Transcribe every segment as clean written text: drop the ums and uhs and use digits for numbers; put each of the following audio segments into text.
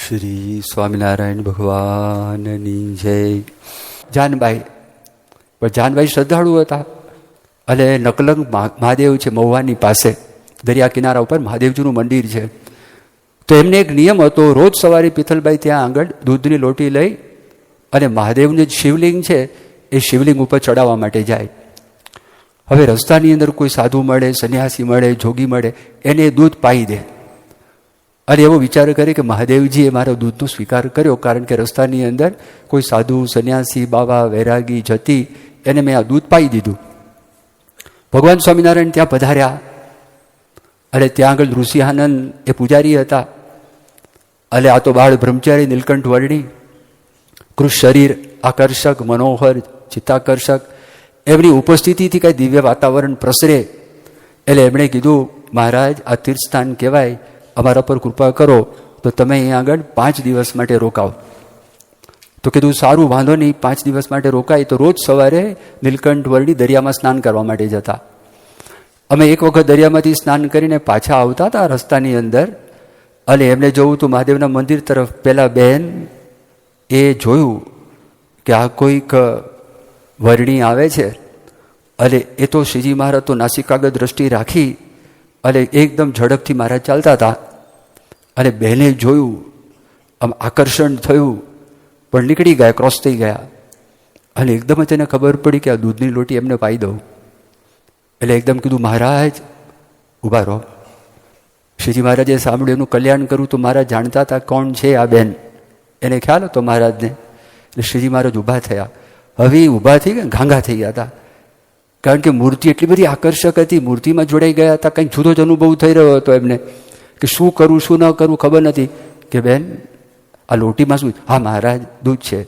શ્રી સ્વામિનારાયણ ભગવાનની જય. જાનબાઈ, પણ જાનબાઈ શ્રદ્ધાળુ હતા અને નકલંગ મહાદેવ છે મહુવાની પાસે, દરિયા કિનારા ઉપર મહાદેવજીનું મંદિર છે. તો એમને એક નિયમ હતો, રોજ સવારે પિથલબાઈ ત્યાં આગળ દૂધની લોટી લઈ અને મહાદેવનું જે શિવલિંગ છે એ શિવલિંગ ઉપર ચડાવવા માટે જાય. હવે રસ્તાની અંદર કોઈ સાધુ મળે, સંન્યાસી મળે, જોગી મળે, એને દૂધ પાઈ દે અને એવો વિચાર કરે કે મહાદેવજીએ મારો દૂધનો સ્વીકાર કર્યો, કારણ કે રસ્તાની અંદર કોઈ સાધુ, સંન્યાસી, બાવા, વૈરાગી જતી, એને મેં આ દૂધ પાઈ દીધું. ભગવાન સ્વામિનારાયણ ત્યાં પધાર્યા અને ત્યાં આગળ ઋષિઆનંદ એ પૂજારી હતા અને આ તો બાળ બ્રહ્મચારી નીલકંઠ વર્ણી, કૃષ શરીર, આકર્ષક, મનોહર, ચિત્તાકર્ષક, એમની ઉપસ્થિતિથી કાંઈ દિવ્ય વાતાવરણ પ્રસરે. એટલે એમણે કીધું, મહારાજ આ તીર્થસ્થાન કહેવાય, અમારા પર કૃપા કરો તો તમે અહીંયા આગળ 5 દિવસ માટે રોકાવો. તો કીધું સારું, વાંધો નહીં, 5 દિવસ માટે રોકાય. તો રોજ સવારે નીલકંઠ વર્ણી દરિયામાં સ્નાન કરવા માટે જતા. અમે એક વખત દરિયામાંથી સ્નાન કરીને પાછા આવતા હતા રસ્તાની અંદર, અને એમને જોવું તો મહાદેવના મંદિર તરફ પેલા બહેન એ જોયું કે આ કોઈક વર્ણી આવે છે, અને એ તો શ્રીજી મહારાજ તો નાસિકાગત દ્રષ્ટિ રાખી અને એકદમ ઝડપથી મહારાજ ચાલતા હતા. અને બહેને જોયું, આમ આકર્ષણ થયું, પણ નીકળી ગયા, ક્રોસ થઈ ગયા. અને એકદમ જ એને ખબર પડી કે આ દૂધની લોટી એમને પાઈ દઉં. એટલે એકદમ કીધું, મહારાજ ઊભા રહો. શ્રીજી મહારાજે સાંભળ્યું, એનું કલ્યાણ કરું. તો મહારાજ જાણતા હતા કોણ છે આ બેન, એને ખ્યાલ હતો મહારાજને. એટલે શ્રીજી મહારાજ ઊભા થયા. હવે ઊભા થઈ ગયા, ઘાંઘા થઈ ગયા હતા, કારણ કે મૂર્તિ એટલી બધી આકર્ષક હતી, મૂર્તિમાં જોડાઈ ગયા હતા. કંઈક જુદો જ અનુભવ થઈ રહ્યો હતો એમને, કે શું કરું શું ન કરવું ખબર નથી. કે બેન આ લોટીમાં શું? હા મહારાજ દૂધ છે,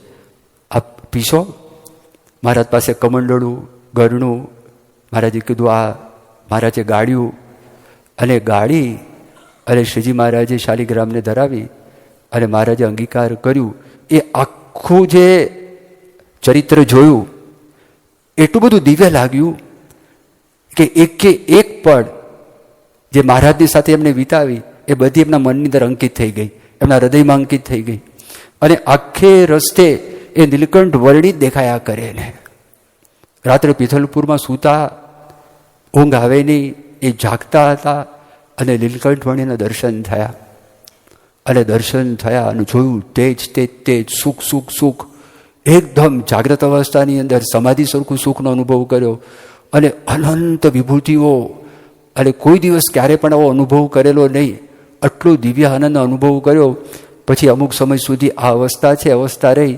આપ પીશો. મહારાજ પાસે કમંડળું, ગરણું. મહારાજે કીધું આ મહારાજે ગાળ્યું અને ગાળી અને શ્રીજી મહારાજે શાલિગ્રામને ધરાવી અને મહારાજે અંગીકાર કર્યું. એ આખું જે ચરિત્ર જોયું એટલું બધું દિવ્ય લાગ્યું કે એક પળ જે મહારાજની સાથે એમને વિતાવી એ બધી એમના મનની અંદર અંકિત થઈ ગઈ, એમના હૃદયમાં અંકિત થઈ ગઈ. અને આખે રસ્તે એ નીલકંઠ વર્ણિત દેખાયા કરે ને. રાત્રે પિથલપુરમાં સૂતા, ઊંઘ આવે નહીં, એ જાગતા હતા અને નીલકંઠ વર્ણિના દર્શન થયા. અને દર્શન થયા અને જોયું તેજ તેજ તેજ, સુખ સુખ સુખ, એકદમ જાગ્રત અવસ્થાની અંદર સમાધિ સરખું સુખનો અનુભવ કર્યો. અને અનંત વિભૂતિઓ, અને કોઈ દિવસ ક્યારે પણ આવો અનુભવ કરેલો નહીં, આટલો દિવ્ય આનંદનો અનુભવ કર્યો. પછી અમુક સમય સુધી આ અવસ્થા છે, અવસ્થા રહી.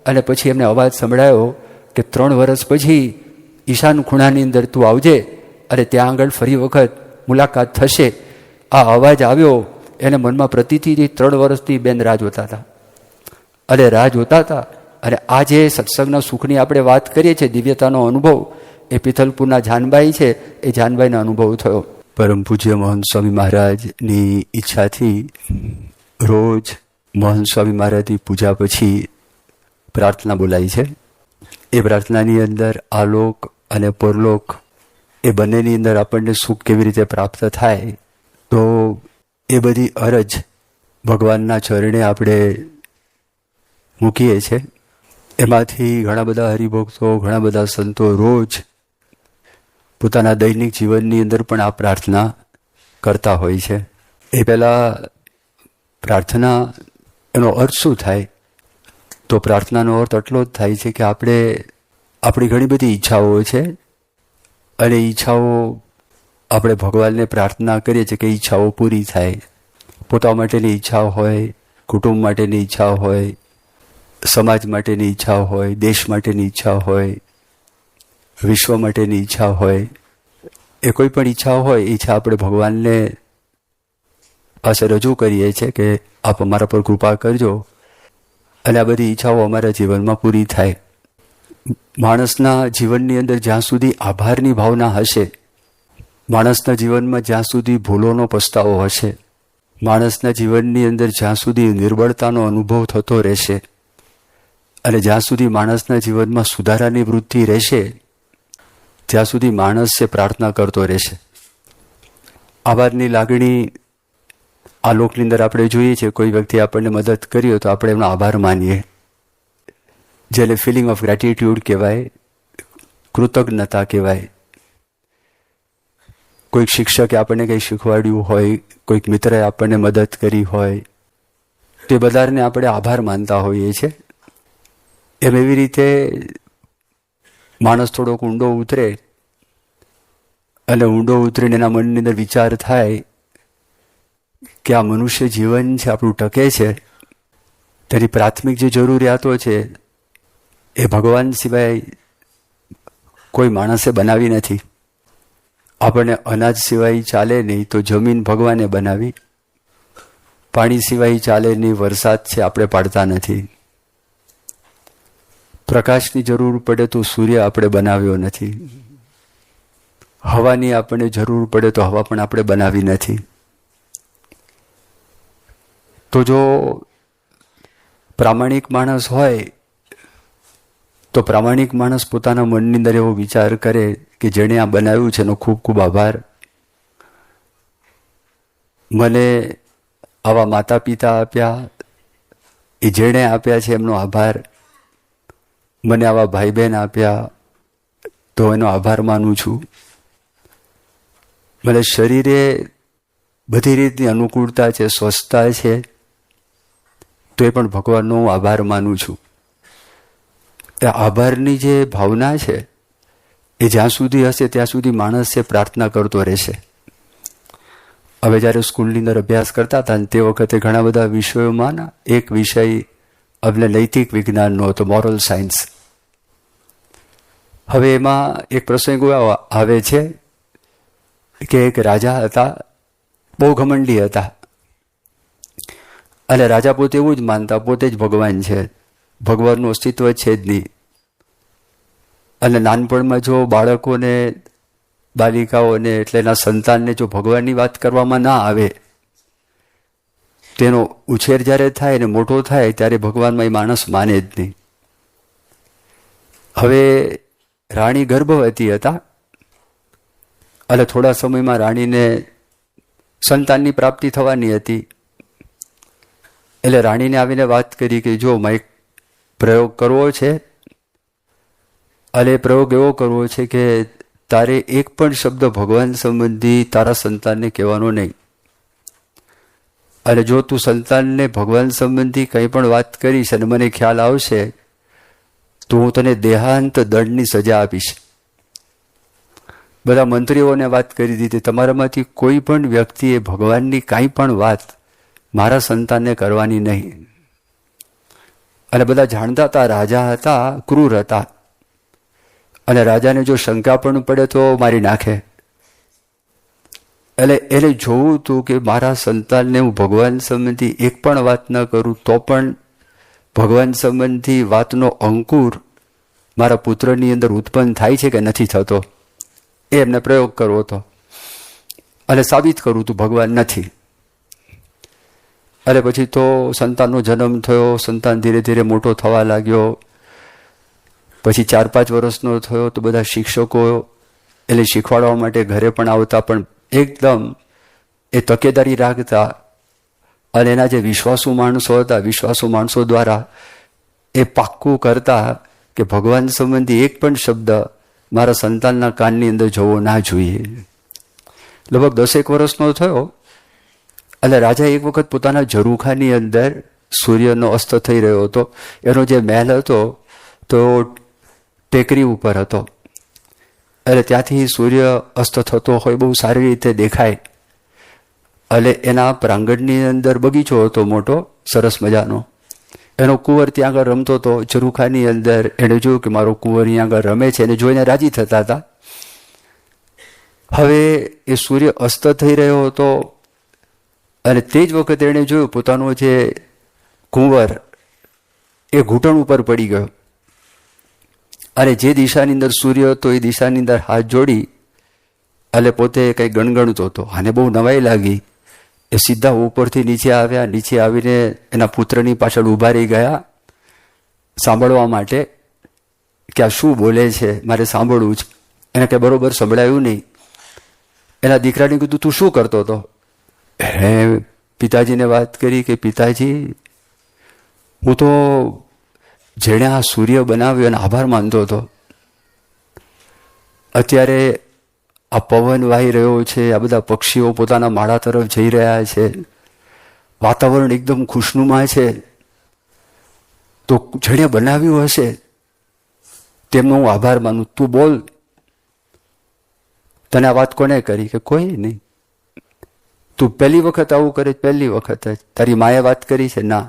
અને પછી એમને અવાજ સંભળાયો કે 3 વર્ષ પછી ઈશાન ખૂણાની અંદર તું આવજે અને ત્યાં આગળ ફરી વખત મુલાકાત થશે. આ અવાજ આવ્યો, એને મનમાં પ્રતીતિ 3 વર્ષથી બેન રાહ જોતા હતા અને રાહ જોતા હતા. અને આ જે સત્સંગના સુખની આપણે વાત કરીએ છીએ, દિવ્યતાનો અનુભવ, એ પિથલપુરના જાનબાઈ છે, એ જાનબાઈનો અનુભવ થયો. પરમ પૂજ્ય મોહન સ્વામી મહારાજની ઈચ્છાથી રોજ મોહન સ્વામી મહારાજની પૂજા પછી પ્રાર્થના બોલાય છે. એ પ્રાર્થનાની અંદર આલોક અને પરલોક એ બંનેની અંદર આપણને સુખ કેવી રીતે પ્રાપ્ત થાય, તો એ બધી અરજ ભગવાનના ચરણે આપણે મૂકીએ છીએ. એમાંથી ઘણા બધા હરિભક્તો, ઘણા બધા સંતો રોજ પોતાના દૈનિક જીવનની અંદર પણ આ પ્રાર્થના કરતા હોય છે. એ પહેલાં પ્રાર્થના એનો અર્થ શું થાય? તો પ્રાર્થનાનો અર્થ એટલો જ થાય છે કે આપણી ઘણી બધી ઈચ્છાઓ છે, અને ઈચ્છાઓ આપણે ભગવાનને પ્રાર્થના કરીએ છીએ કે ઈચ્છાઓ પૂરી થાય. પોતા માટેની ઈચ્છા હોય, કુટુંબ માટેની ઈચ્છા હોય, સમાજ માટેની ઈચ્છા હોય, દેશ માટેની ઈચ્છા હોય, વિશ્વ માટેની ઈચ્છા હોય. એ કોઈ પણ ઈચ્છા હોય, ઈચ્છા આપણે ભગવાનને પાસે રજૂ કરીએ છીએ કે આપ અમારા પર કૃપા કરજો અને આ બધી ઈચ્છાઓ અમારા જીવનમાં પૂરી થાય. માણસના જીવનની અંદર જ્યાં સુધી આભારની ભાવના હશે, માણસના જીવનમાં જ્યાં સુધી ભૂલોનો પસ્તાવો હશે, માણસના જીવનની અંદર જ્યાં સુધી નિર્બળતાનો અનુભવ થતો રહેશે, અને જ્યાં સુધી માણસના જીવનમાં સુધારાની વૃત્તિ રહેશે, ત્યાં સુધી માણસ છે પ્રાર્થના કરતો રહેશે. આભારની લાગણી આ લોકની અંદર આપણે જોઈએ છીએ કોઈ વ્યક્તિ આપણને મદદ કરી હોય તો આપણે એમનો આભાર માનીએ, જેને ફિલિંગ ઓફ ગ્રેટિટ્યુડ કહેવાય, કૃતજ્ઞતા કહેવાય. કોઈક શિક્ષકે આપણને કંઈ શીખવાડ્યું હોય, કોઈક મિત્રએ આપણને મદદ કરી હોય, તે બધાને આપણે આભાર માનતા હોઈએ છીએ. એમ એવી રીતે માણસ થોડોક ઊંડો ઉતરે અને ઊંડો ઉતરીને એના મનની અંદર વિચાર થાય કે આ મનુષ્ય જીવન છે આપણું ટકે છે, તેની પ્રાથમિક જે જરૂરિયાતો છે એ ભગવાન સિવાય કોઈ માણસે બનાવી નથી. આપણને અનાજ સિવાય ચાલે નહીં તો જમીન ભગવાને બનાવી, પાણી સિવાય ચાલે નહીં, વરસાદ છે આપણે પાડતા નથી, પ્રકાશની જરૂર પડે તો સૂર્ય આપણે બનાવ્યો નથી, હવાની આપણને જરૂર પડે તો હવા પણ આપણે બનાવી નથી. તો જો પ્રામાણિક માણસ હોય તો પ્રામાણિક માણસ પોતાના મનની અંદર એવો વિચાર કરે કે જેણે આ બનાવ્યું છે એનો ખૂબ ખૂબ આભાર. મને આવા માતા પિતા આપ્યા, એ જેણે આપ્યા છે એમનો આભાર. મને આવા ભાઈ બહેન આપ્યા તો એનો આભાર માનું છું. મને શરીરે બધી રીતની અનુકૂળતા છે, સ્વસ્થતા છે, તો એ પણ ભગવાનનો હું આભાર માનું છું. એ આભારની જે ભાવના છે એ જ્યાં સુધી હશે ત્યાં સુધી માણસ છે પ્રાર્થના કરતો રહેશે. હવે જ્યારે સ્કૂલની અંદર અભ્યાસ કરતા હતા તે વખતે ઘણા બધા વિષયોમાં એક વિષય અમને નૈતિક વિજ્ઞાનનો હતો, મોરલ સાયન્સ. હવે એમાં એક પ્રસંગ આવે છે કે એક રાજા હતા, બહુ ઘમંડી હતા, અને રાજા પોતે એવું જ માનતા પોતે જ ભગવાન છે, ભગવાનનું અસ્તિત્વ છે જ નહીં. અને નાનપણમાં જો બાળકોને, બાલિકાઓને એટલે એના સંતાનને જો ભગવાનની વાત કરવામાં ના આવે, તેનો ઉછેર જ્યારે થાય ને મોટો થાય ત્યારે ભગવાનમાં એ માણસ માને જ નહીં. હવે રાણી ગર્ભવતી હતા અને થોડા સમયમાં રાણીને સંતાનની પ્રાપ્તિ થવાની હતી. એટલે રાણીને આવીને વાત કરી કે જો મારે એક પ્રયોગ કરવો છે, અને પ્રયોગ એવો કરવો છે કે તારે એક પણ શબ્દ ભગવાન સંબંધી તારા સંતાનને કહેવાનો નહીં, અને જો તું સંતાનને ભગવાન સંબંધી કંઈ પણ વાત કરીશ અને મને ખ્યાલ આવશે તો હું તને દેહાંત દંડની સજા આપીશ. બધા મંત્રીઓને વાત કરી દીધી, તમારામાંથી કોઈ પણ વ્યક્તિએ ભગવાનની કાંઈ પણ વાત મારા સંતાનને કરવાની નહીં. અને બધા જાણતા હતા રાજા હતા, ક્રૂર હતા, અને રાજાને જો શંકા પણ પડે તો મારી નાખે. એટલે એને જોવું હતું કે મારા સંતાનને હું ભગવાન સંબંધી એક પણ વાત ન કરું તો પણ ભગવાન સંબંધી વાતનો અંકુર મારા પુત્રની અંદર ઉત્પન્ન થાય છે કે નથી થતો, એ એમને પ્રયોગ કરવો હતો. અને સાબિત કરવું હતું ભગવાન નથી. અને પછી તો સંતાનનો જન્મ થયો, સંતાન ધીરે ધીરે મોટો થવા લાગ્યો. પછી 4-5 વર્ષનો થયો તો બધા શિક્ષકો એટલે શીખવાડવા માટે ઘરે પણ આવતા, પણ એકદમ એ તકેદારી રાખતા, અને એના જે વિશ્વાસુ માણસો હતા, વિશ્વાસુ માણસો દ્વારા એ પાક્કું કરતા કે ભગવાન સંબંધી એક પણ શબ્દ મારા સંતાનના કાનની અંદર જવો ના જોઈએ. લગભગ 10 વર્ષનો થયો એટલે રાજા એક વખત પોતાના ઝરૂખાની અંદર સૂર્યનો અસ્ત થઈ રહ્યો હતો. એનો જે મહેલ હતો તો ટેકરી ઉપર હતો, એટલે ત્યાંથી સૂર્ય અસ્ત થતો હોય બહુ સારી રીતે દેખાય. એટલે એના પ્રાંગણની અંદર બગીચો હતો મોટો, સરસ મજાનો. એનો કુંવર ત્યાં આગળ રમતો હતો ઝરૂખાની અંદર. એણે જોયું કે મારો કુંવર અહીંયા આગળ રમે છે, એને જોઈને રાજી થતા હતા. હવે એ સૂર્ય અસ્ત થઈ રહ્યો હતો, અને તે જ વખતે એણે જોયું પોતાનો જે કુંવર એ ઘૂંટણ ઉપર પડી ગયો, અને જે દિશાની અંદર સૂર્ય હતો એ દિશાની અંદર હાથ જોડી એટલે પોતે કંઈ ગણગણતો હતો. આને બહુ નવાઈ લાગી. એ સીધા ઉપરથી નીચે આવ્યા, નીચે આવીને એના પુત્રની પાછળ ઊભા રહી ગયા સાંભળવા માટે કે આ શું બોલે છે, મારે સાંભળવું છે. એને કંઈ બરોબર સંભળાયું નહીં. એના દીકરાને કીધું તું શું કરતો હતો? એને પિતાજીને વાત કરી કે પિતાજી, હું તો જેણે આ સૂર્ય બનાવ્યો એને આભાર માનતો હતો. અત્યારે આ પવન વાહી રહ્યો છે, આ બધા પક્ષીઓ પોતાના માળા તરફ જઈ રહ્યા છે, વાતાવરણ એકદમ ખુશનુમા છે, તો જેણે બનાવ્યું હશે તેમનો હું આભાર માનું. તું બોલ, તને આ વાત કોને કરી? કે કોઈ નહીં. તું પહેલી વખત આવું કરે? પહેલી વખત જ. તારી માએ વાત કરી છે? ના.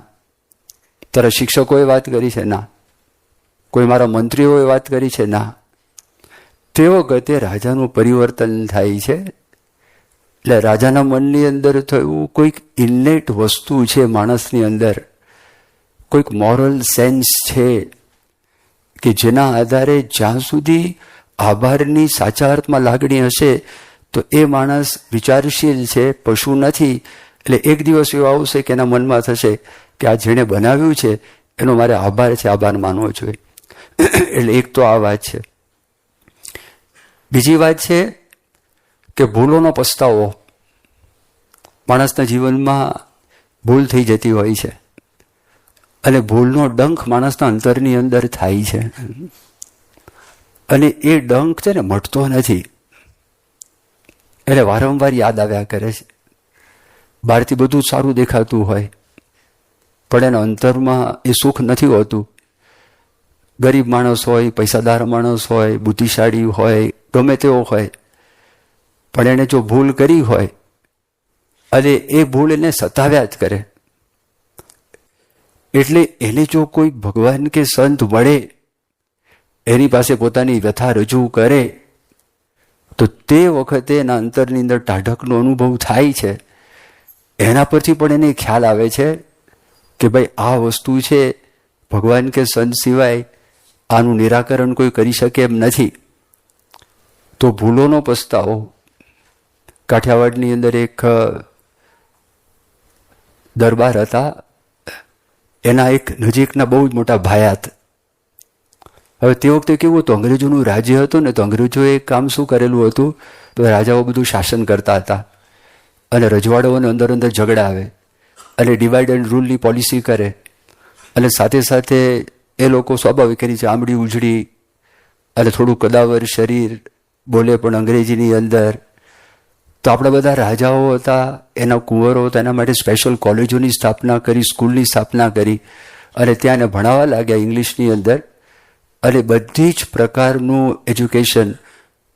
તારા શિક્ષકોએ વાત કરી છે? ના. કોઈ મારા મંત્રીઓએ વાત કરી છે? ના. તે વખતે રાજાનું પરિવર્તન થાય છે. એટલે રાજાના મનની અંદર થયું કોઈક ઇન્નેટ વસ્તુ છે માણસની અંદર, કોઈક મોરલ સેન્સ છે કે જેના આધારે જ્યાં સુધી આભારની સાચા અર્થમાં લાગણી હશે તો એ માણસ વિચારશીલ છે, પશુ નથી. એટલે એક દિવસ એવો આવશે કે એના મનમાં થશે કે આ જેણે બનાવ્યું છે એનો મારે આભાર છે, આભાર માનવો જોઈએ. એટલે એક તો આ વાત છે. બીજી વાત છે કે ભૂલોનો પસ્તાવો. માણસના જીવનમાં ભૂલ થઈ જતી હોય છે અને ભૂલનો ડંખ માણસના અંતરની અંદર થાય છે અને એ ડંખ છે ને મટતો નથી. એટલે વારંવાર યાદ આવ્યા કરે છે. બહારથી બધું સારું દેખાતું હોય પણ એના અંતરમાં એ સુખ નથી હોતું. ગરીબ માણસ હોય, પૈસાદાર માણસ હોય, બુદ્ધિશાળી હોય, ગમે તેવો હોય, પણ એણે જો ભૂલ કરી હોય અને એ ભૂલ એને સતાવ્યા જ કરે. એટલે એને જો કોઈ ભગવાન કે સંત મળે, એની પાસે પોતાની વ્યથા રજૂ કરે તો તે વખતે એના અંતરની અંદર ટાઢકનો અનુભવ થાય છે. એના પરથી પણ એને ખ્યાલ આવે છે કે ભાઈ આ વસ્તુ છે, ભગવાન કે સંત સિવાય આનું નિરાકરણ કોઈ કરી શકે એમ નથી. તો ભૂલોનો પસ્તાવો. કાઠિયાવાડની અંદર એક દરબાર હતા, એના એક નજીકના બહુ જ મોટા ભાયાત. હવે તે વખતે કેવું હતું, અંગ્રેજોનું રાજ્ય હતું ને, તો અંગ્રેજોએ કામ શું કરેલું હતું, તો રાજાઓ બધું શાસન કરતા હતા અને રજવાડાઓને અંદર અંદર ઝઘડા આવે અને ડિવાઇડ એન્ડ રૂલની પોલિસી કરે અને સાથે સાથે એ લોકો સ્વાભાવિક કરી છે આંબડી ઉજળી અને થોડું કદાવર શરીર, બોલે પણ અંગ્રેજીની અંદર. તો આપણા બધા રાજાઓ હતા, એના કુંવરો હતા, એના માટે સ્પેશિયલ કોલેજોની સ્થાપના કરી, સ્કૂલની સ્થાપના કરી અને ત્યાં એને ભણાવવા લાગ્યા ઇંગ્લિશની અંદર. અને બધી જ પ્રકારનું એજ્યુકેશન,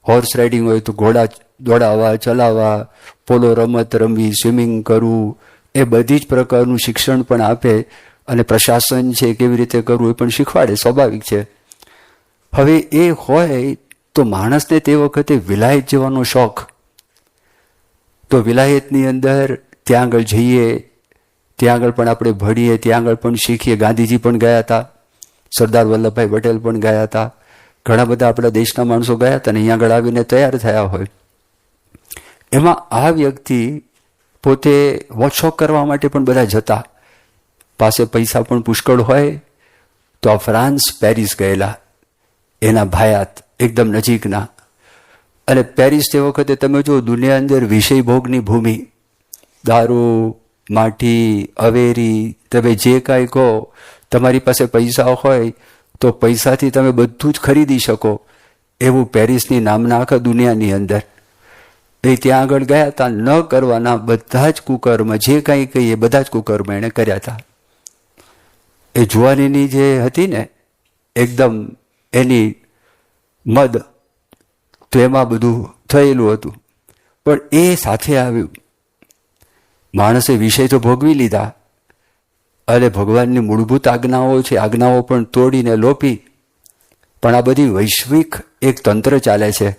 હોર્સ રાઇડિંગ હોય તો ઘોડા દોડાવવા, ચલાવવા, પોલો રમત રમવી, સ્વિમિંગ કરવું, એ બધી જ પ્રકારનું શિક્ષણ પણ આપે અને પ્રશાસન છે કેવી રીતે કરવું એ પણ શીખવાડે, સ્વાભાવિક છે. હવે એ હોય તો માણસને તે વખતે વિલાયત જવાનો શોખ. તો વિલાયતની અંદર ત્યાં આગળ જઈએ, ત્યાં આગળ પણ આપણે ભણીએ, ત્યાં આગળ પણ શીખીએ. ગાંધીજી પણ ગયા હતા, સરદાર વલ્લભભાઈ પટેલ પણ ગયા હતા, ઘણા બધા આપણા દેશના માણસો ગયા હતા ને અહીંયા આગળ આવીને તૈયાર થયા હોય. એમાં આ વ્યક્તિ પોતે વોચશોપ કરવા માટે પણ બધા જતા, પાસે પૈસા પણ પુષ્કળ હોય. તો આ ફ્રાન્સ, પેરિસ ગયેલા, એના ભાયાત એકદમ નજીકના. અને પેરિસ તે વખતે તમે જો દુનિયા અંદર વિષય ભોગની ભૂમિ, દારૂ, માટી, અવેરી, તમે જે કાંઈ કહો, તમારી પાસે પૈસા હોય તો પૈસાથી તમે બધું જ ખરીદી શકો એવું પેરિસની નામના આખા દુનિયાની અંદર. એ ત્યાં આગળ ગયા હતા, ન કરવાના બધા જ કુકર્મ, જે કાંઈ કહીએ બધા જ કુકર્મ એણે કર્યા હતા. એ જુવાનીની જે હતી ને એકદમ એની મદ, તો એમાં બધું થયેલું હતું. પણ એ સાથે આવ્યું, માણસે વિષય તો ભોગવી લીધા અને ભગવાનની મૂળભૂત આજ્ઞાઓ છે, આજ્ઞાઓ પણ તોડીને લોપી. પણ આ બધી વૈશ્વિક એક તંત્ર ચાલે છે,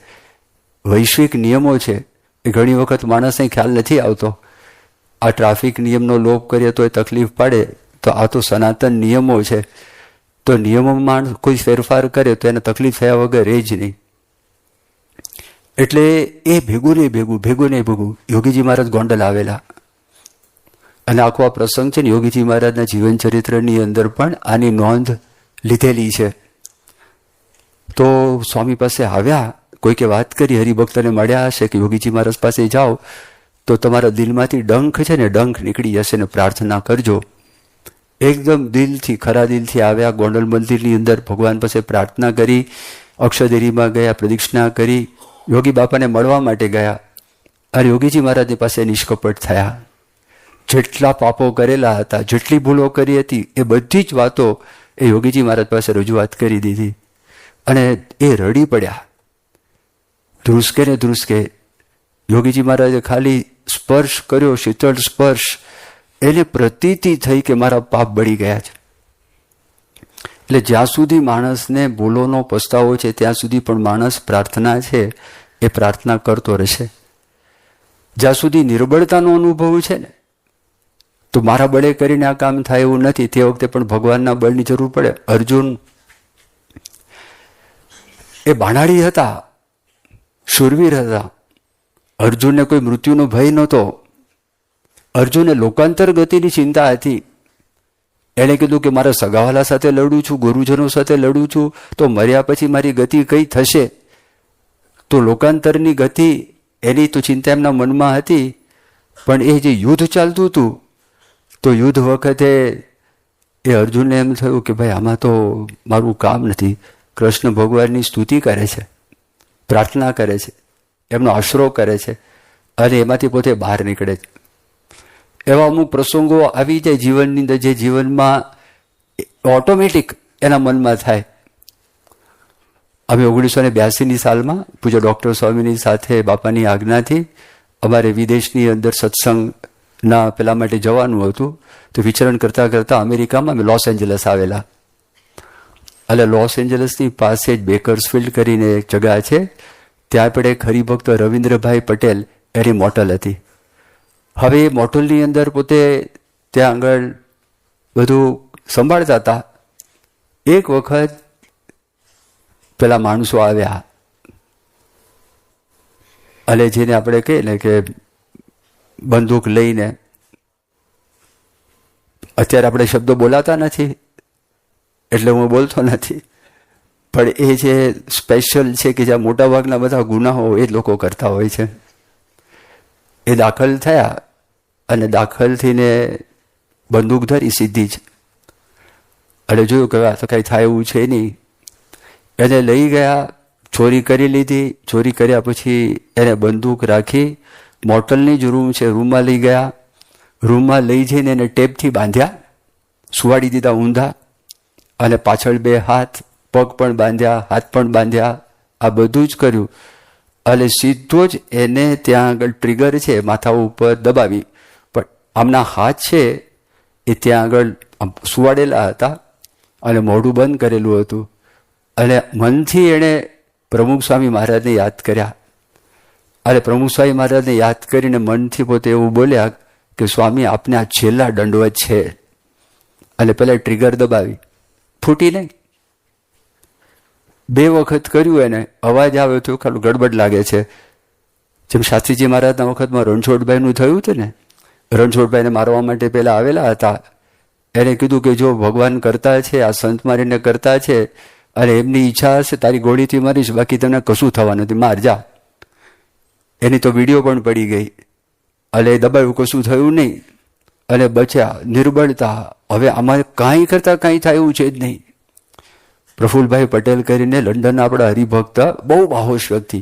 વૈશ્વિક નિયમો છે, એ ઘણી વખત માણસને ખ્યાલ નથી આવતો. આ ટ્રાફિક નિયમનો લોપ કરીએ તો એ તકલીફ પડે, તો આ તો સનાતન નિયમો છે. તો નિયમોમાં કોઈ ફેરફાર કરે તો એને તકલીફ થયા વગર એ જ નહીં. એટલે એ ભેગું ને ભેગું યોગીજી મહારાજ ગોંડલ આવેલા અને આખો આ પ્રસંગ છે ને યોગીજી મહારાજના જીવન ચરિત્રની અંદર પણ આની નોંધ લીધેલી છે. તો સ્વામી પાસે આવ્યા, કોઈકે વાત કરી, હરિભક્તને મળ્યા હશે કે યોગીજી મહારાજ પાસે જાઓ તો તમારા દિલમાંથી ડંખ છે ને, ડંખ નીકળી જશે ને પ્રાર્થના કરજો. એકદમ દિલથી, ખરા દિલથી આવ્યા, ગોંડલ મંદિરની અંદર ભગવાન પાસે પ્રાર્થના કરી, અક્ષરદેરીમાં ગયા, પ્રદક્ષિણા કરી, યોગી બાપાને મળવા માટે ગયા. અને યોગીજી મહારાજની પાસે નિષ્કપટ થયા. જેટલા પાપો કરેલા હતા, જેટલી ભૂલો કરી હતી, એ બધી જ વાતો એ યોગીજી મહારાજ પાસે રજૂઆત કરી દીધી. અને એ રડી પડ્યા, ધ્રુસકે ને ધ્રુસકે. યોગીજી મહારાજે ખાલી સ્પર્શ કર્યો, શીતળ સ્પર્શ, એને પ્રતીતિ થઈ કે મારા પાપ બળી ગયા છે. એટલે જ્યાં સુધી માણસને ભૂલોનો પસ્તાવો છે ત્યાં સુધી પણ માણસ પ્રાર્થના છે એ પ્રાર્થના કરતો રહેશે. જ્યાં સુધી નિર્બળતાનો અનુભવ છે ને, તો મારા બળે કરીને આ કામ થાય એવું નથી. તે વખતે પણ ભગવાનના બળની જરૂર પડે. અર્જુન એ બાણાડી હતા, શૂરવીર હતા. અર્જુનને કોઈ મૃત્યુનો ભય નહોતો. અર્જુને લોકાંતર ગતિની ચિંતા હતી. એણે કીધું કે મારા સગાવાલા સાથે લડું છું, ગુરુજનો સાથે લડું છું, તો મર્યા પછી મારી ગતિ કઈ થશે? તો લોકાંતરની ગતિ એની તો ચિંતા એમના મનમાં હતી. પણ એ જે યુદ્ધ ચાલતું હતું, તો યુદ્ધ વખતે એ અર્જુનને એમ થયું કે ભાઈ આમાં તો મારું કામ નથી. કૃષ્ણ ભગવાનની સ્તુતિ કરે છે, પ્રાર્થના કરે છે, એમનો આશરો કરે છે, અને એમાંથી પોતે બહાર નીકળે છે. એવા અમુક પ્રસંગો આવી જાય જીવનની અંદર, જે જીવનમાં ઓટોમેટિક એના મનમાં થાય. અમે 1982ની સાલમાં પૂજ્ય ડૉક્ટર સ્વામીની સાથે બાપાની આજ્ઞાથી અમારે વિદેશની અંદર સત્સંગના પેલા માટે જવાનું હતું. તો વિચરણ કરતાં કરતાં અમેરિકામાં અમે લોસ એન્જલસ આવેલા. એટલે લોસ એન્જલસની પાસે જ બેકર્સફિલ્ડ કરીને એક જગ્યા છે, ત્યાં આપણે એક હરિભક્ત રવિન્દ્રભાઈ પટેલ એની મોટલ હતી. હવે એ મોટલની અંદર પોતે ત્યાં આગળ બધું સંભાળતા હતા. એક વખત પેલા માણસો આવ્યા, અને જેને આપણે કહીએ ને કે બંદૂક લઈને, અત્યારે આપણે શબ્દો બોલાતા નથી એટલે હું બોલતો નથી, પણ એ જે સ્પેશિયલ છે કે જ્યાં મોટાભાગના બધા ગુનાહો એ જ લોકો કરતા હોય છે. એ દાખલ થયા અને દાખલ થઈને બંદૂક ધરી સીધી જ, અને જોયું કે આ તો કાંઈ થાય એવું છે નહીં. એને લઈ ગયા, ચોરી કરી લીધી. ચોરી કર્યા પછી એને બંદૂક રાખી, મોટલની જ રૂમ છે, રૂમમાં લઈ ગયા. રૂમમાં લઈ જઈને એને ટેપથી બાંધ્યા, સુવાડી દીધા ઊંધા, અને પાછળ 2 હાથ, પગ પણ બાંધ્યા, હાથ પણ બાંધ્યા. આ બધું જ કર્યું. અને સીધો જ એને ત્યાં આગળ ટ્રિગર છે માથા ઉપર દબાવી, પણ આમના હાથ છે એ ત્યાં આગળ સુવાડેલા હતા અને મોઢું બંધ કરેલું હતું. અને મનથી એણે પ્રમુખ સ્વામી મહારાજને યાદ કર્યા. અને પ્રમુખ સ્વામી મહારાજને યાદ કરીને મનથી પોતે એવું બોલ્યા કે સ્વામી આપને આ છેલ્લા દંડવત છે. અને પેલા ટ્રિગર દબાવી, ફૂટી નહીં. 2 વખત કર્યું, એને અવાજ આવે તો ખાલી ગડબડ લાગે છે. જેમ શાસ્ત્રીજી મહારાજના વખતમાં રણછોડભાઈનું થયું હતું ને, રણછોડભાઈને મારવા માટે પેલા આવેલા હતા. એને કીધું કે જો ભગવાન કરતા છે, આ સંત મારીને કરતા છે, અને એમની ઈચ્છા હશે તારી ગોળીથી મારીશ, બાકી તમને કશું થવાનું નથી, માર જા. એની તો વિડીયો પણ પડી ગઈ. અને દબાયું, કશું થયું નહીં, અને બચ્યા. નિર્બળતા. હવે આમાં કાંઈ કરતાં કાંઈ થાય એવું છે જ નહીં. પ્રફુલભાઈ પટેલ કરીને લંડનના આપણા હરિભક્ત, બહુ બાહોશ વ્યક્તિ,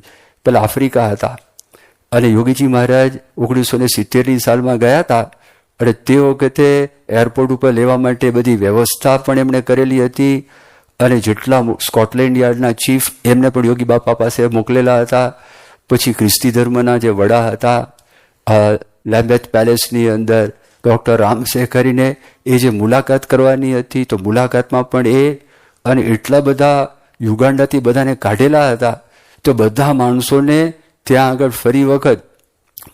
પેલા આફ્રિકા હતા. અને યોગીજી મહારાજ 1970ની સાલમાં ગયા હતા. અને તે વખતે એરપોર્ટ ઉપર લેવા માટે બધી વ્યવસ્થા પણ એમણે કરેલી હતી. અને જેટલા સ્કોટલેન્ડ યાર્ડના ચીફ એમને પણ યોગી બાપા પાસે મોકલેલા હતા. પછી ખ્રિસ્તી ધર્મના જે વડા હતા, લેમ્બેથ પેલેસની અંદર ડૉક્ટર રામસે કરીને એ જે મુલાકાત કરવાની હતી, તો મુલાકાતમાં પણ એ, અને એટલા બધા યુગાન્ડાથી બધાને કાઢેલા હતા. તો બધા માણસોને ત્યાં આગળ ફરી વખત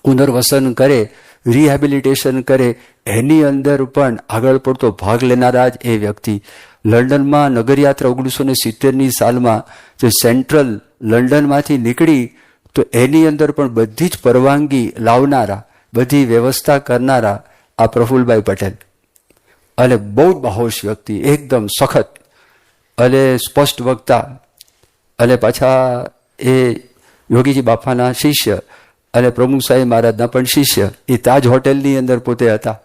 પુનર્વસન કરે, રિહેબિલિટેશન કરે, એની અંદર પણ આગળ પડતો ભાગ લેનારા જ એ વ્યક્તિ. લંડનમાં નગરયાત્રા 1970ની સાલમાં જે સેન્ટ્રલ લંડનમાંથી નીકળી, તો એની અંદર પણ બધી જ પરવાનગી લાવનારા, બધી વ્યવસ્થા કરનારા આ પ્રફુલભાઈ પટેલ. અને બહુ જ બાહોશ વ્યક્તિ, એકદમ સખત અને સ્પષ્ટ વક્તા. અને પાછા એ યોગીજી બાપાના શિષ્ય. અને પ્રમુખ સ્વામી મહારાજના પણ શિષ્ય એ તાજ હોટેલની અંદર પોતે હતા.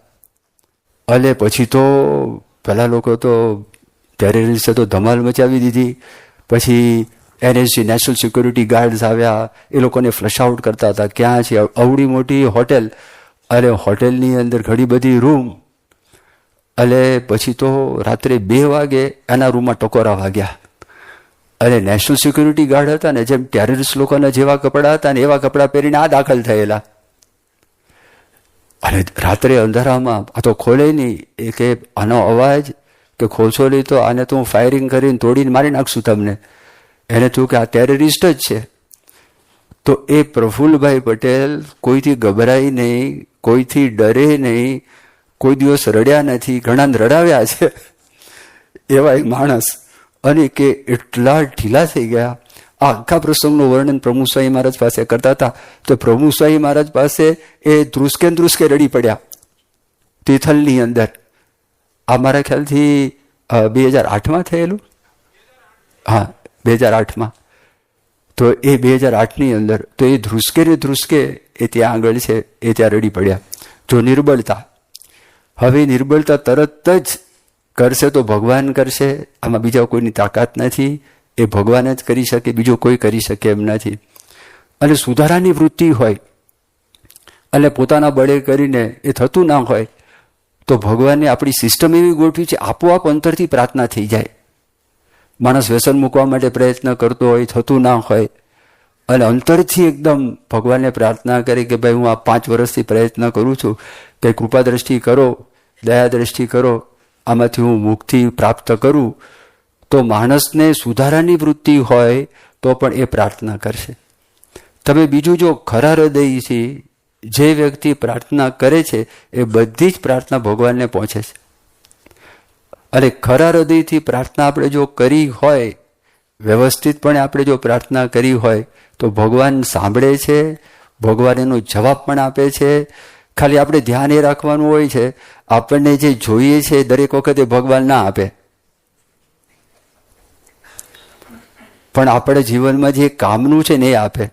અને પછી તો પેલા લોકો તો ટેરરિસ્ટે તો ધમાલ મચાવી દીધી. પછી NSG નેશનલ સિક્યુરિટી ગાર્ડ્સ આવ્યા, એ લોકોને ફ્લશ આઉટ કરતા હતા. ક્યાં છે અવડી મોટી હોટેલ, અને હોટેલની અંદર ઘણી બધી રૂમ. અને પછી તો રાત્રે 2 વાગે એના રૂમમાં ટકોરા વાગ્યા. અને નેશનલ સિક્યુરિટી ગાર્ડ હતા ને, જેમ ટેરરિસ્ટ લોકોના જેવા કપડાં હતા ને એવા કપડાં પહેરીને આ દાખલ થયેલા. અને રાત્રે અંધારામાં આ તો ખોલે નહીં. એ કે આનો અવાજ કે ખોલશો નહીં તો આને તો હું ફાયરિંગ કરીને તોડીને મારી નાખશું તમને. એને થયું કે આ ટેરરિસ્ટ જ છે. તો એ પ્રફુલ્લભાઈ પટેલ કોઈથી ગભરાય નહીં, કોઈથી ડરે નહીં, કોઈ દિવસ રડ્યા નથી, ઘણાને રડાવ્યા છે એવા એક માણસ. અને કે એટલા ઢીલા થઈ ગયા. આ આખા પ્રસંગનું વર્ણન પ્રમુખ સ્વામી મહારાજ પાસે કરતા હતા. તો પ્રમુખ સ્વામી મહારાજ પાસે એ ધ્રુસકે રડી પડ્યા તિથલની અંદર. આ મારા ખ્યાલથી 2008માં થયેલું. હા, 2008માં. તો એ 2008ની અંદર તો એ ધ્રુસકે એ ત્યાં આગળ છે, એ ત્યાં રડી પડ્યા. જો નિર્બળતા, હવે નિર્બળતા તરત જ કરશે તો ભગવાન કરશે. આમાં બીજા કોઈની તાકાત નથી. એ ભગવાન જ કરી શકે, બીજું કોઈ કરી શકે એમ નથી. અને સુધારાની વૃત્તિ હોય અને પોતાના બળે કરીને એ થતું ના હોય તો ભગવાનને આપણી સિસ્ટમ એવી ગોઠવી છે, આપોઆપ અંતરથી પ્રાર્થના થઈ જાય. માણસ વ્યસન મૂકવા માટે પ્રયત્ન કરતો હોય, થતું ના હોય, અને અંતરથી એકદમ ભગવાનને પ્રાર્થના કરે કે ભાઈ હું આ 5 વર્ષથી પ્રયત્ન કરું છું, કે કૃપા દ્રષ્ટિ કરો, દયા દ્રષ્ટિ કરો, આમાંથી હું મુક્તિ પ્રાપ્ત કરું. તો માણસને સુધારાની વૃત્તિ હોય તો પણ એ પ્રાર્થના કરશે. તમે બીજું જો ખરા હૃદયથી જે વ્યક્તિ પ્રાર્થના કરે છે એ બધી જ પ્રાર્થના ભગવાનને પહોંચે છે. અને ખરા હૃદયથી પ્રાર્થના આપણે જો કરી હોય, વ્યવસ્થિતપણે આપણે જો પ્રાર્થના કરી હોય તો ભગવાન સાંભળે છે, ભગવાન એનો જવાબ પણ આપે છે. ખાલી આપણે ધ્યાન એ રાખવાનું હોય છે, આપણને જે જોઈએ છે દરેક વખતે ભગવાન ના આપે, પણ આપણે જીવનમાં જે કામનું છે ને એ આપે.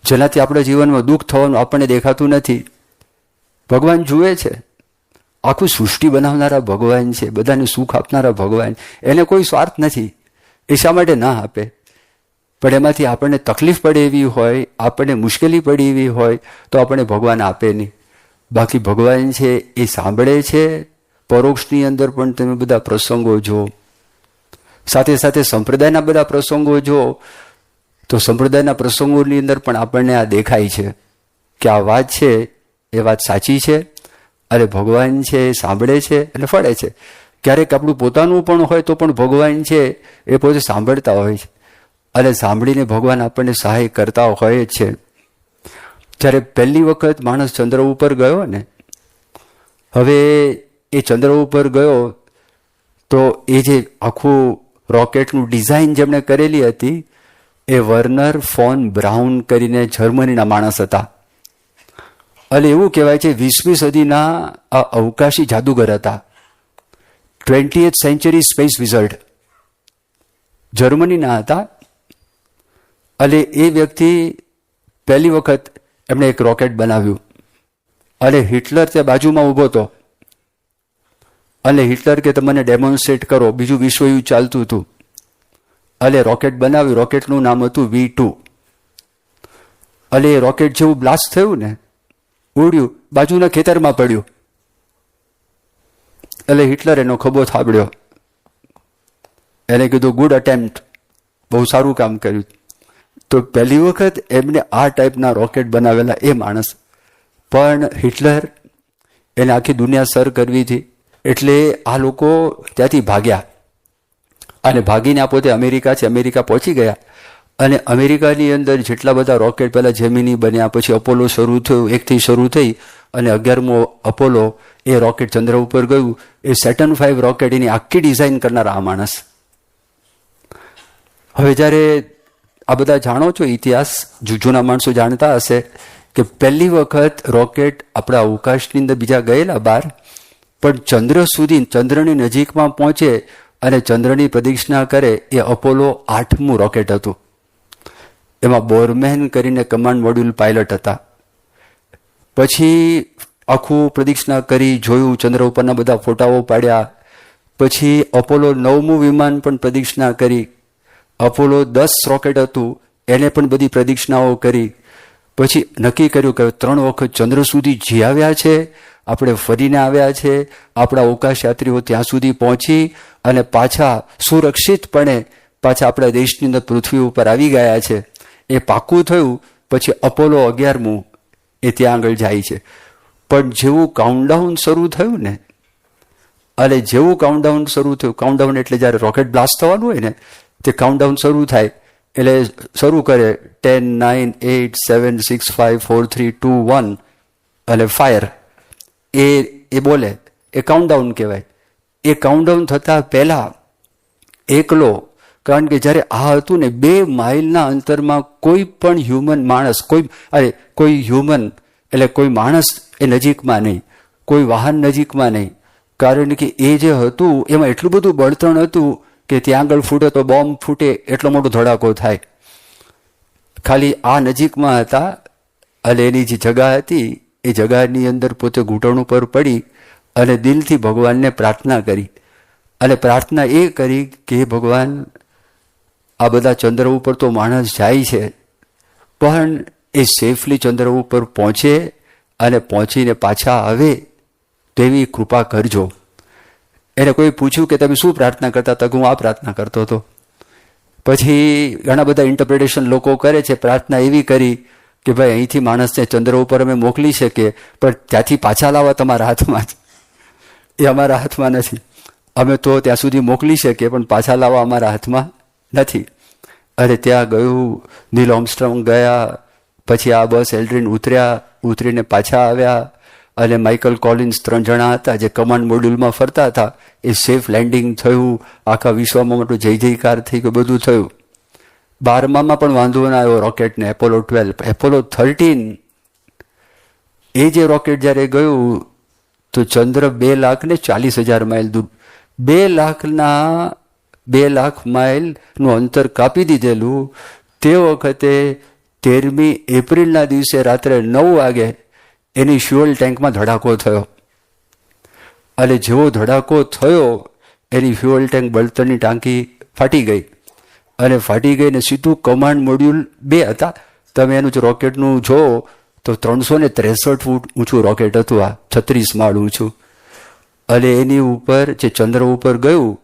જેનાથી આપણે જીવનમાં દુઃખ થવાનું આપણને દેખાતું નથી. ભગવાન જુએ છે. આખું સૃષ્ટિ બનાવનારા ભગવાન છે, બધાને સુખ આપનારા ભગવાન, એને કોઈ સ્વાર્થ નથી. એ શા માટે ના આપે? પણ એમાંથી આપણને તકલીફ પડે એવી હોય, આપણને મુશ્કેલી પડી એવી હોય તો આપણે ભગવાન આપે નહીં. બાકી ભગવાન છે એ સાંભળે છે. પરોક્ષની અંદર પણ તમે બધા પ્રસંગો જો, સાથે સાથે સંપ્રદાયના બધા પ્રસંગો જો, તો સંપ્રદાયના પ્રસંગોની અંદર પણ આપણને આ દેખાય છે કે આ વાત છે એ વાત સાચી છે, અને ભગવાન છે એ સાંભળે છે અને ફળે છે. ક્યારેક આપણું પોતાનું પણ હોય તો પણ ભગવાન છે એ પોતે સાંભળતા હોય છે, અને સાંભળીને ભગવાન આપણને સહાય કરતા હોય જ છે. જ્યારે પહેલી વખત માણસ ચંદ્ર ઉપર ગયો ને, હવે એ ચંદ્ર ઉપર ગયો તો એ જે આખું રોકેટનું ડિઝાઇન જેમણે કરેલી હતી એ વર્નર ફોન બ્રાઉન કરીને જર્મનીના માણસ હતા. અને એવું કહેવાય છે 20મી સદીના આ અવકાશી જાદુગર હતા. 20th સેન્ચુરી સ્પેસ વિઝર્ડ જર્મનીના હતા. અને એ વ્યક્તિ પહેલી વખત એમણે એક રોકેટ બનાવ્યું, અને હિટલર તે બાજુમાં ઊભો હતો. અને હિટલર કે તમને ડેમોન્સ્ટ્રેટ કરો, બીજું વિશ્વયુદ્ધ ચાલતું હતું. અને રોકેટ બનાવ્યું, રોકેટનું નામ હતું V2. અને એ રોકેટ જેવું બ્લાસ્ટ થયું ને, ઉડ્યું, બાજુના ખેતરમાં પડ્યું. એટલે હિટલર એનો ખભો થાબડ્યો. એને કીધું ગુડ અટેમ્પ્ટ, બહુ સારું કામ કર્યું. તો પહેલી વખત એમને આ ટાઈપના રોકેટ બનાવેલા એ માણસ. પણ હિટલર એને આખી દુનિયા સર કરવી હતી, એટલે આ લોકો ત્યાંથી ભાગ્યા. અને ભાગીને આ પોતે અમેરિકા છે, અમેરિકા પહોંચી ગયા. અને અમેરિકાની અંદર જેટલા બધા રોકેટ પહેલાં જેમિની બન્યા, પછી અપોલો શરૂ થયું, 1થી શરૂ થઈ, અને 11મો અપોલો એ રોકેટ ચંદ્ર ઉપર ગયું. એ સેટર્ન 5 રોકેટ એની આખી ડિઝાઇન કરનારા આ માણસ. હવે જ્યારે આ બધા જાણો છો ઇતિહાસ, જૂના માણસો જાણતા હશે કે પહેલી વખત રોકેટ આપણા અવકાશની અંદર બીજા ગયેલા બહાર, પણ ચંદ્ર સુધી, ચંદ્રની નજીકમાં પહોંચે અને ચંદ્રની પ્રદક્ષિણા કરે એ અપોલો 8મું રોકેટ હતું. એમાં બોરમેન કરીને કમાન્ડ મોડ્યુલ પાયલટ હતા. પછી આખું પ્રદક્ષિણા કરી, જોયું, ચંદ્ર ઉપરના બધા ફોટાઓ પાડ્યા. પછી અપોલો 9મું વિમાન પણ પ્રદક્ષિણા કરી. અપોલો 10 રોકેટ હતું, એને પણ બધી પ્રદક્ષિણાઓ કરી. પછી નક્કી કર્યું કે 3 વખત ચંદ્ર સુધી જઈ આવ્યા છે, આપણે ફરીને આવ્યા છે, આપણા અવકાશ યાત્રીઓ ત્યાં સુધી પહોંચી અને પાછા સુરક્ષિતપણે પાછા આપણા દેશની અંદર પૃથ્વી ઉપર આવી ગયા છે, એ પાક્કું થયું. પછી અપોલો 11મું એ ત્યાં આગળ જાય છે. પણ જેવું કાઉન્ટડાઉન શરૂ થયું ને, અને જેવું કાઉન્ટડાઉન શરૂ થયું, કાઉન્ટડાઉન એટલે જ્યારે રોકેટ બ્લાસ્ટ થવાનું હોય ને, તે કાઉન્ટડાઉન શરૂ થાય એટલે શરૂ કરે 10, 9, 8, 7, 6, 5, 4, 3, 2, 1 અને ફાયર. એ બોલે, એ કાઉન્ટડાઉન કહેવાય. એ કાઉન્ટડાઉન થતા પહેલા એકલો, કારણ કે જ્યારે આ હતું ને 2 માઇલના અંતરમાં કોઈ પણ હ્યુમન માણસ, કોઈ હ્યુમન એટલે કોઈ માણસ એ નજીકમાં નહીં, કોઈ વાહન નજીકમાં નહીં. કારણ કે એ જે હતું એમાં એટલું બધું બળતણ હતું કે ત્યાં આગળ ફૂટે તો બોમ્બ ફૂટે એટલો મોટો ધડાકો થાય. ખાલી આ નજીકમાં હતા અને એની જે જગા હતી એ જગાની અંદર પોતે ઘૂંટણ ઉપર પડી અને દિલથી ભગવાનને પ્રાર્થના કરી. અને પ્રાર્થના એ કરી કે ભગવાન, આ બધા ચંદ્ર ઉપર તો માણસ જાય છે, પણ એ સેફલી ચંદ્ર ઉપર પહોંચે અને પહોંચીને પાછા આવે તેવી કૃપા કરજો. એને કોઈ પૂછ્યું કે તમે શું પ્રાર્થના કરતા હતા? હું આ પ્રાર્થના કરતો હતો. પછી ઘણા બધા ઇન્ટરપ્રિટેશન લોકો કરે છે. પ્રાર્થના એવી કરી કે ભાઈ અહીંથી માણસને ચંદ્ર ઉપર અમે મોકલી શકીએ, પણ ત્યાંથી પાછા લાવવા તમારા હાથમાં જ. એ અમારા હાથમાં નથી. અમે તો ત્યાં સુધી મોકલી શકીએ પણ પાછા લાવવા અમારા હાથમાં નથી. અને ત્યાં ગયું, નીલ આર્મસ્ટ્રોંગ ગયા, પછી આ બસ એલ્ડ્રિન ઉતરીને પાછા આવ્યા. અને માઇકલ કોલિન્સ 3 જણા હતા જે કમાન્ડ મોડ્યુલમાં ફરતા હતા. એ સેફ લેન્ડિંગ થયું, આખા વિશ્વમાં મોટું જય જયકાર થઈ ગયો, બધું થયું. 12માં પણ વાંધો ના આવ્યો રોકેટને. એપોલો 12, એપોલો 13 એ જે રોકેટ જ્યારે ગયું તો ચંદ્ર 2,40,000 માઇલ દૂર, 2 લાખ માઇલનું અંતર કાપી દીધેલું. તે વખતે 13મી એપ્રિલના દિવસે રાત્રે 9 વાગે એની ફ્યુઅલ ટેન્કમાં ધડાકો થયો. અને જેવો ધડાકો થયો એની ફ્યુઅલ ટેન્ક બળતણની ટાંકી ફાટી ગઈ. અને ફાટી ગઈને સીધું કમાન્ડ મોડ્યુલ 2 હતા. તમે એનું જ રોકેટનું જો તો 363 ફૂટ ઊંચું રોકેટ હતું, આ 36 માળ ઊંચું. અને એની ઉપર જે ચંદ્ર ઉપર ગયું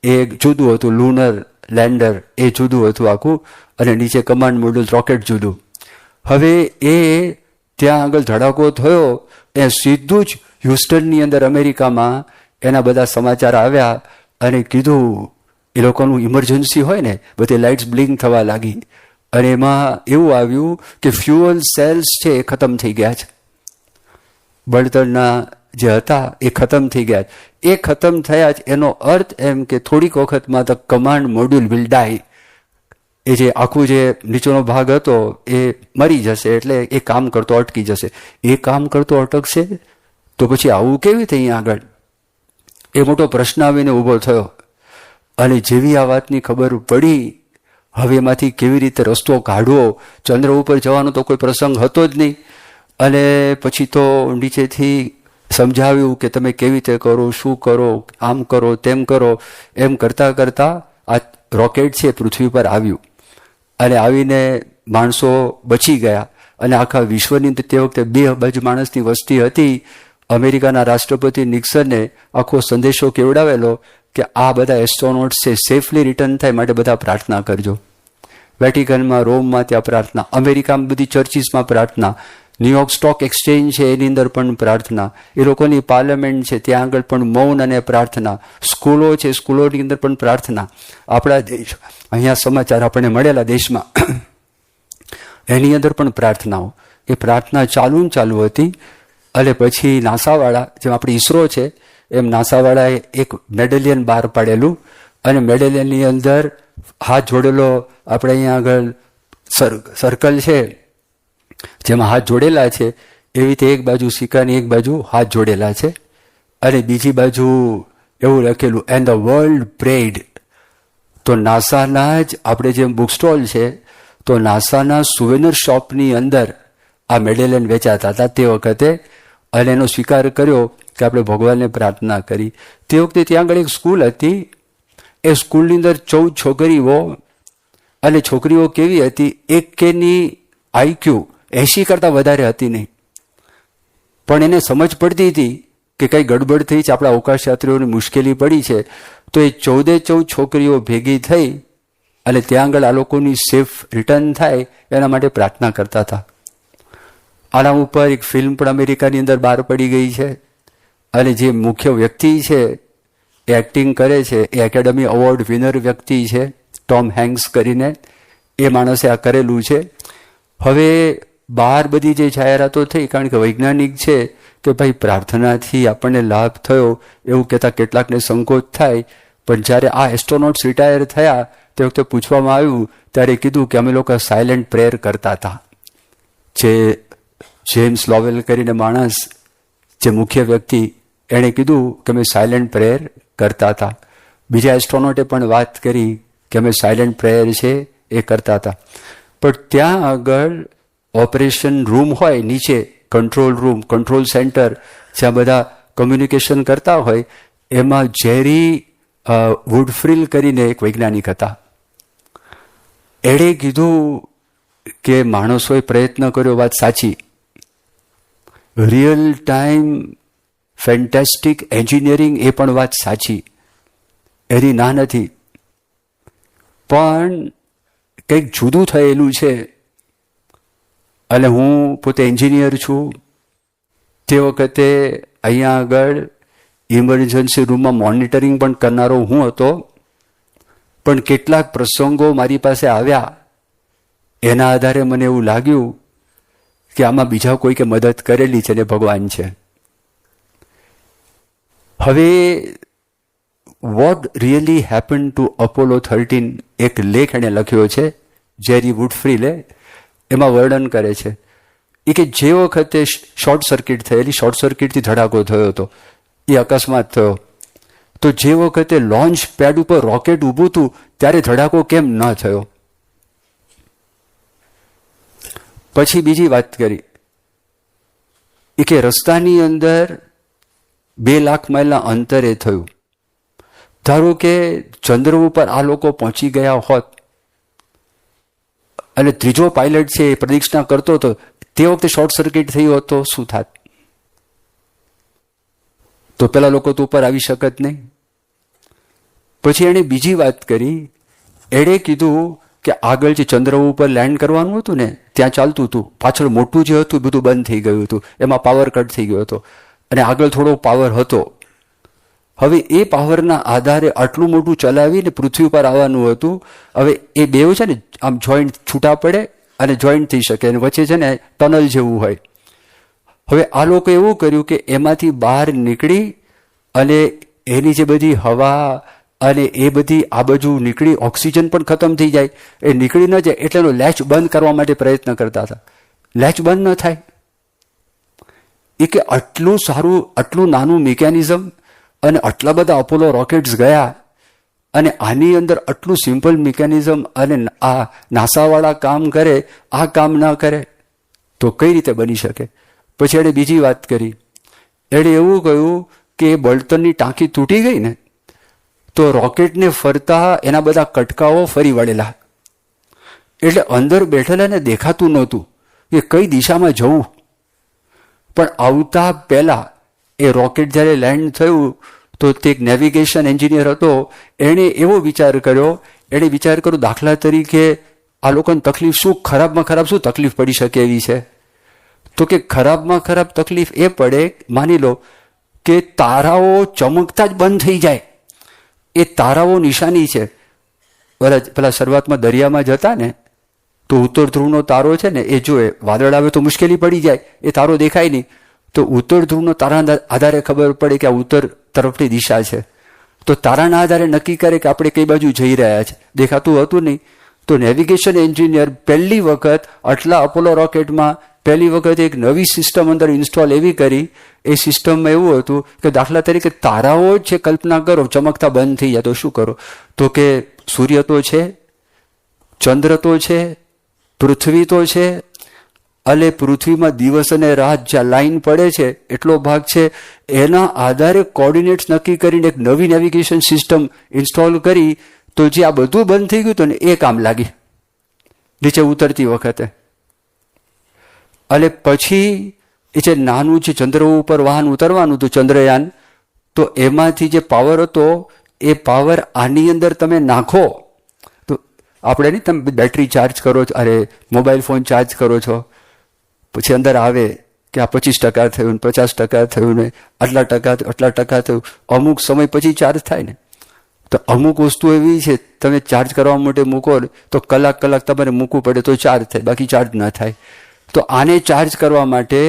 એ જુદું હતું, લુનર લેન્ડર એ જુદું હતું આખું, અને નીચે કમાન્ડ મોડ્યુલ રોકેટ જુદું. હવે એ ત્યાં આગળ ધડાકો થયો એ સીધું જ હ્યુસ્ટનની અંદર અમેરિકામાં એના બધા સમાચાર આવ્યા અને કીધું, એ લોકોનું ઇમરજન્સી હોય ને, બધી લાઇટ્સ બ્લિંક થવા લાગી. અને એમાં એવું આવ્યું કે ફ્યુઅલ સેલ્સ છે એ ખતમ થઈ ગયા છે, બળતણના જે હતા એ ખતમ થઈ ગયા. એ ખતમ થયા જ એનો અર્થ એમ કે થોડીક વખતમાં ધ કમાન્ડ મોડ્યુલ વિલ ડાય. એ જે આખું જે નીચેનો ભાગ હતો એ મરી જશે, એટલે એ કામ કરતો અટકી જશે. એ કામ કરતો અટકશે તો પછી આવું કેવી રીતે અહીંયા આગળ? એ મોટો પ્રશ્ન આવીને ઊભો થયો. અને જેવી આ વાતની ખબર પડી, હવે એમાંથી કેવી રીતે રસ્તો કાઢવો? ચંદ્ર ઉપર જવાનો તો કોઈ પ્રસંગ હતો જ નહીં. અને પછી તો નીચેથી સમજાવ્યું કે તમે કેવી રીતે કરો, શું કરો, આમ કરો, તેમ કરો. એમ કરતાં કરતાં આ રોકેટ છે પૃથ્વી પર આવ્યું અને આવીને માણસો બચી ગયા. અને આખા વિશ્વની તે વખતે 2 અબજ માણસની વસ્તી હતી. અમેરિકાના રાષ્ટ્રપતિ નિક્સને આખો સંદેશો કેવડાવેલો કે આ બધા એસ્ટ્રોનોટ્સ છે સેફલી રિટર્ન થાય માટે બધા પ્રાર્થના કરજો. વેટિકનમાં, રોમમાં ત્યાં પ્રાર્થના, અમેરિકામાં બધી ચર્ચીસમાં પ્રાર્થના, ન્યુયોર્ક સ્ટોક એક્સચેન્જ છે એની અંદર પણ પ્રાર્થના, એ લોકોની પાર્લામેન્ટ છે ત્યાં આગળ પણ મૌન અને પ્રાર્થના, સ્કૂલો છે સ્કૂલોની અંદર પણ પ્રાર્થના. આપણા દેશ અહીંયા સમાચાર આપણને મળેલા દેશમાં એની અંદર પણ પ્રાર્થનાઓ. એ પ્રાર્થના ચાલુ હતી. અને પછી નાસાવાળા, જેમ આપણે ઈસરો છે એમ નાસાવાળાએ એક મેડેલિયન બહાર પાડેલું. અને મેડેલિયનની અંદર હાથ જોડેલો, આપણે અહીંયા આગળ સર્કલ છે જેમાં હાથ જોડેલા છે, એવી રીતે એક બાજુ સિક્કાની એક બાજુ હાથ જોડેલા છે અને બીજી બાજુ એવું લખેલું એન્ડ ધ વર્લ્ડ પ્રેડ. તો નાસાના જ આપણે જેમ બુક સ્ટોલ છે તો નાસાના સુવેનર શોપની અંદર આ મેડેલિયન વેચાતા હતા તે વખતે, અને એનો સ્વીકાર કર્યો કે આપણે ભગવાનને પ્રાર્થના કરી. તે વખતે ત્યાં આગળ એક સ્કૂલ હતી. એ સ્કૂલની અંદર 14 છોકરીઓ, અને છોકરીઓ કેવી હતી, એકેની IQ 80 કરતાં વધારે હતી નહીં. પણ એને સમજ પડતી હતી કે કંઈ ગડબડ થઈ છે, આપણા અવકાશયાત્રીઓની મુશ્કેલી પડી છે. તો એ 14 છોકરીઓ ભેગી થઈ અને ત્યાં આગળ આ લોકોની સેફ રિટર્ન થાય એના માટે પ્રાર્થના કરતા હતા. આના ઉપર એક ફિલ્મ પણ અમેરિકાની અંદર બહાર પડી ગઈ છે, અને જે મુખ્ય વ્યક્તિ છે એ એક્ટિંગ કરે છે એ એકેડમી એવોર્ડ વિનર વ્યક્તિ છે, ટોમ હેન્ક્સ કરીને. એ માણસે આ કરેલું છે. હવે બહાર બધી જે જાહેરાતો થઈ, કારણ કે વૈજ્ઞાનિક છે કે ભાઈ પ્રાર્થનાથી આપણને લાભ થયો એવું કહેતા કેટલાકને સંકોચ થાય. પણ જ્યારે આ એસ્ટ્રોનોટ્સ રિટાયર થયા તે વખતે પૂછવામાં આવ્યું ત્યારે કીધું કે અમે લોકો સાયલેન્ટ પ્રેયર કરતા હતા. જે જેમ્સ લોવેલ કરીને માણસ, જે મુખ્ય વ્યક્તિ, એણે કીધું કે અમે સાયલેન્ટ પ્રેયર કરતા હતા. બીજા એસ્ટ્રોનોટે પણ વાત કરી કે અમે સાયલેન્ટ પ્રેયર છે એ કરતા હતા. પણ ત્યાં આગળ ઓપરેશન રૂમ હોય નીચે, કંટ્રોલ રૂમ, કંટ્રોલ સેન્ટર, જ્યાં બધા કમ્યુનિકેશન કરતા હોય, એમાં જેરી વુડફ્રીલ કરીને એક વૈજ્ઞાનિક હતા. એણે કીધું કે માણસોએ પ્રયત્ન કર્યો, વાત સાચી, રિયલ ટાઈમ ફેન્ટેસ્ટિક એન્જિનિયરિંગ, એ પણ વાત સાચી, એની ના નથી, પણ કંઈક જુદું થયેલું છે. અને હું પોતે એન્જિનિયર છું. તે વખતે અહીંયા આગળ ઇમરજન્સી રૂમમાં મોનિટરિંગ પણ કરનારો હું હતો. પણ કેટલાક પ્રસંગો મારી પાસે આવ્યા, એના આધારે મને એવું લાગ્યું કે આમાં બીજા કોઈકે મદદ કરેલી છે ને ભગવાન છે. હવે what really happen to Apollo 13 એક લેખ એણે લખ્યો છે, જેરી વુડફ્રીલે. એમાં વર્ણન કરે છે એ કે જે વખતે શોર્ટ સર્કિટ થયેલી, શોર્ટ સર્કિટથી ધડાકો થયો હતો, એ અકસ્માત થયો. તો જે વખતે લોન્ચ પેડ ઉપર રોકેટ ઊભું હતું ત્યારે ધડાકો કેમ ન થયો? પછી બીજી વાત કરી એ કે રસ્તાની અંદર 2 લાખ માઇલના અંતરે થયું. ધારો કે ચંદ્ર ઉપર આ લોકો પહોંચી ગયા હોત અને ત્રીજો પાયલટ છે એ પ્રદક્ષિણા કરતો હતો, તે વખતે શોર્ટ સર્કિટ થયું હોત તો શું થાત? તો પેલા લોકો તો ઉપર આવી શકત નહીં. પછી એણે બીજી વાત કરી. એણે કીધું કે આગળ જે ચંદ્ર ઉપર લેન્ડ કરવાનું હતું ને ત્યાં ચાલતું હતું, પાછળ મોટું જે હતું બધું બંધ થઈ ગયું હતું, એમાં પાવર કટ થઈ ગયો હતો, અને આગળ થોડો પાવર હતો. હવે એ પાવરના આધારે આટલું મોટું ચલાવીને પૃથ્વી પર આવવાનું હતું. હવે એ બેવ છે ને આમ જોઈન્ટ છૂટા પડે અને જોઈન્ટ થઈ શકે, અને વચ્ચે છે ને ટનલ જેવું હોય. હવે આ લોકો એવું કર્યું કે એમાંથી બહાર નીકળી અને એની જે બધી હવા અને એ બધી આ બાજુ નીકળી, ઓક્સિજન પણ ખતમ થઈ જાય, એ નીકળી ન જાય એટલે એનો લેચ બંધ કરવા માટે પ્રયત્ન કરતા હતા. લેચ બંધ ન થાય. એ કે આટલું સારું, આટલું નાનું મિકેનિઝમ અને આટલા બધા અપોલો રોકેટ્સ ગયા, અને આની અંદર આટલું સિમ્પલ મિકેનિઝમ અને આ નાસાવાળા કામ કરે, આ કામ ના કરે તો કઈ રીતે બની શકે? પછી એણે બીજી વાત કરી. એણે એવું કહ્યું કે બળતણની ટાંકી તૂટી ગઈ ને તો રોકેટને ફરતા એના બધા કટકાઓ ફરી વળેલા, એટલે અંદર બેઠેલાને દેખાતું નહોતું કે કઈ દિશામાં જવું. પણ આવતા પહેલા એ રોકેટ જ્યારે લેન્ડ થયું તો તે એક નેવિગેશન એન્જિનિયર હતો, એણે એવો વિચાર કર્યો. એણે વિચાર કર્યો દાખલા તરીકે આ લોકોને તકલીફ શું, ખરાબમાં ખરાબ શું તકલીફ પડી શકે એવી છે? તો કે ખરાબમાં ખરાબ તકલીફ એ પડે, માની લો કે તારાઓ ચમકતા જ બંધ થઈ જાય. એ તારાઓ નિશાની છે. પેલા શરૂઆતમાં દરિયામાં જતા ને તો ઉત્તર ધ્રુવનો તારો છે ને એ જોએ, વાદળ આવે તો મુશ્કેલી પડી જાય, એ તારો દેખાય નહીં. તો ઉત્તર ધ્રુવનો તારાના આધારે ખબર પડે કે આ ઉત્તર તરફની દિશા છે. તો તારાના આધારે નક્કી કરે કે આપણે કઈ બાજુ જઈ રહ્યા છે. દેખાતું હતું નહીં. તો નેવિગેશન એન્જિનિયર પહેલી વખત આટલા અપોલો રોકેટમાં પહેલી વખત એક નવી સિસ્ટમ અંદર ઇન્સ્ટોલ એવી કરી. એ સિસ્ટમમાં એવું હતું કે દાખલા તરીકે તારાઓ છે, કલ્પના કરો ચમકતા બંધ થઈ જાય તો શું કરો? તો કે સૂર્ય તો છે, ચંદ્ર તો છે, પૃથ્વી તો છે, અને પૃથ્વીમાં દિવસ અને રાત જ્યાં લાઈન પડે છે એટલો ભાગ છે, એના આધારે કોર્ડિનેટ્સ નક્કી કરીને એક નવી નેવિગેશન સિસ્ટમ ઇન્સ્ટોલ કરી, તો જે આ બધું બંધ થઈ ગયું હતું ને એ કામ લાગી નીચે ઉતરતી વખતે. અને પછી એ જે નાનું જે ચંદ્ર ઉપર વાહન ઉતરવાનું હતું ચંદ્રયાન, તો એમાંથી જે પાવર હતો એ પાવર આની અંદર તમે નાખો તો આપણે નહીં, તમે બેટરી ચાર્જ કરો છો, અરે મોબાઈલ ફોન ચાર્જ કરો છો, પછી અંદર આવે કે આ 25% થયું, 50% થયું, ને આટલા ટકા થયું. અમુક સમય પછી ચાર્જ થાય ને. તો અમુક વસ્તુ એવી છે તમે ચાર્જ કરવા માટે મૂકો તો કલાક તમારે મૂકવું પડે તો ચાર્જ થાય, બાકી ચાર્જ ન થાય. તો આને ચાર્જ કરવા માટે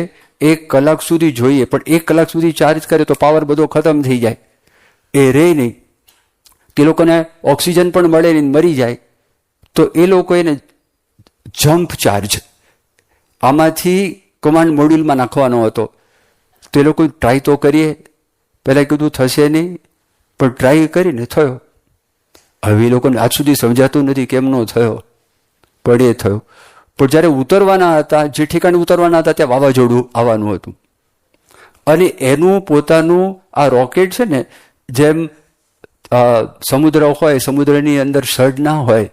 1 કલાક સુધી જોઈએ, પણ 1 કલાક સુધી ચાર્જ કરે તો પાવર બધો ખતમ થઈ જાય, એ રહે નહીં. તે લોકોને ઓક્સિજન પણ મળે નહીં, મરી જાય. તો એ લોકો એને જમ્પ ચાર્જ આમાંથી કમાન્ડ મોડ્યુલમાં નાખવાનો હતો. તો એ લોકો ટ્રાય તો કરીએ, પહેલાં કીધું થશે નહીં, પણ ટ્રાય કરીને થયો. હવે એ લોકોને આજ સુધી સમજાતું નથી કેમનો થયો, પણ એ થયો. પણ જ્યારે ઉતરવાના હતા, જે ઠેકાણે ઉતરવાના હતા ત્યાં વાવાઝોડું આવવાનું હતું, અને એનું પોતાનું આ રોકેટ છે ને, જેમ સમુદ્ર હોય, સમુદ્રની અંદર સડ ના હોય,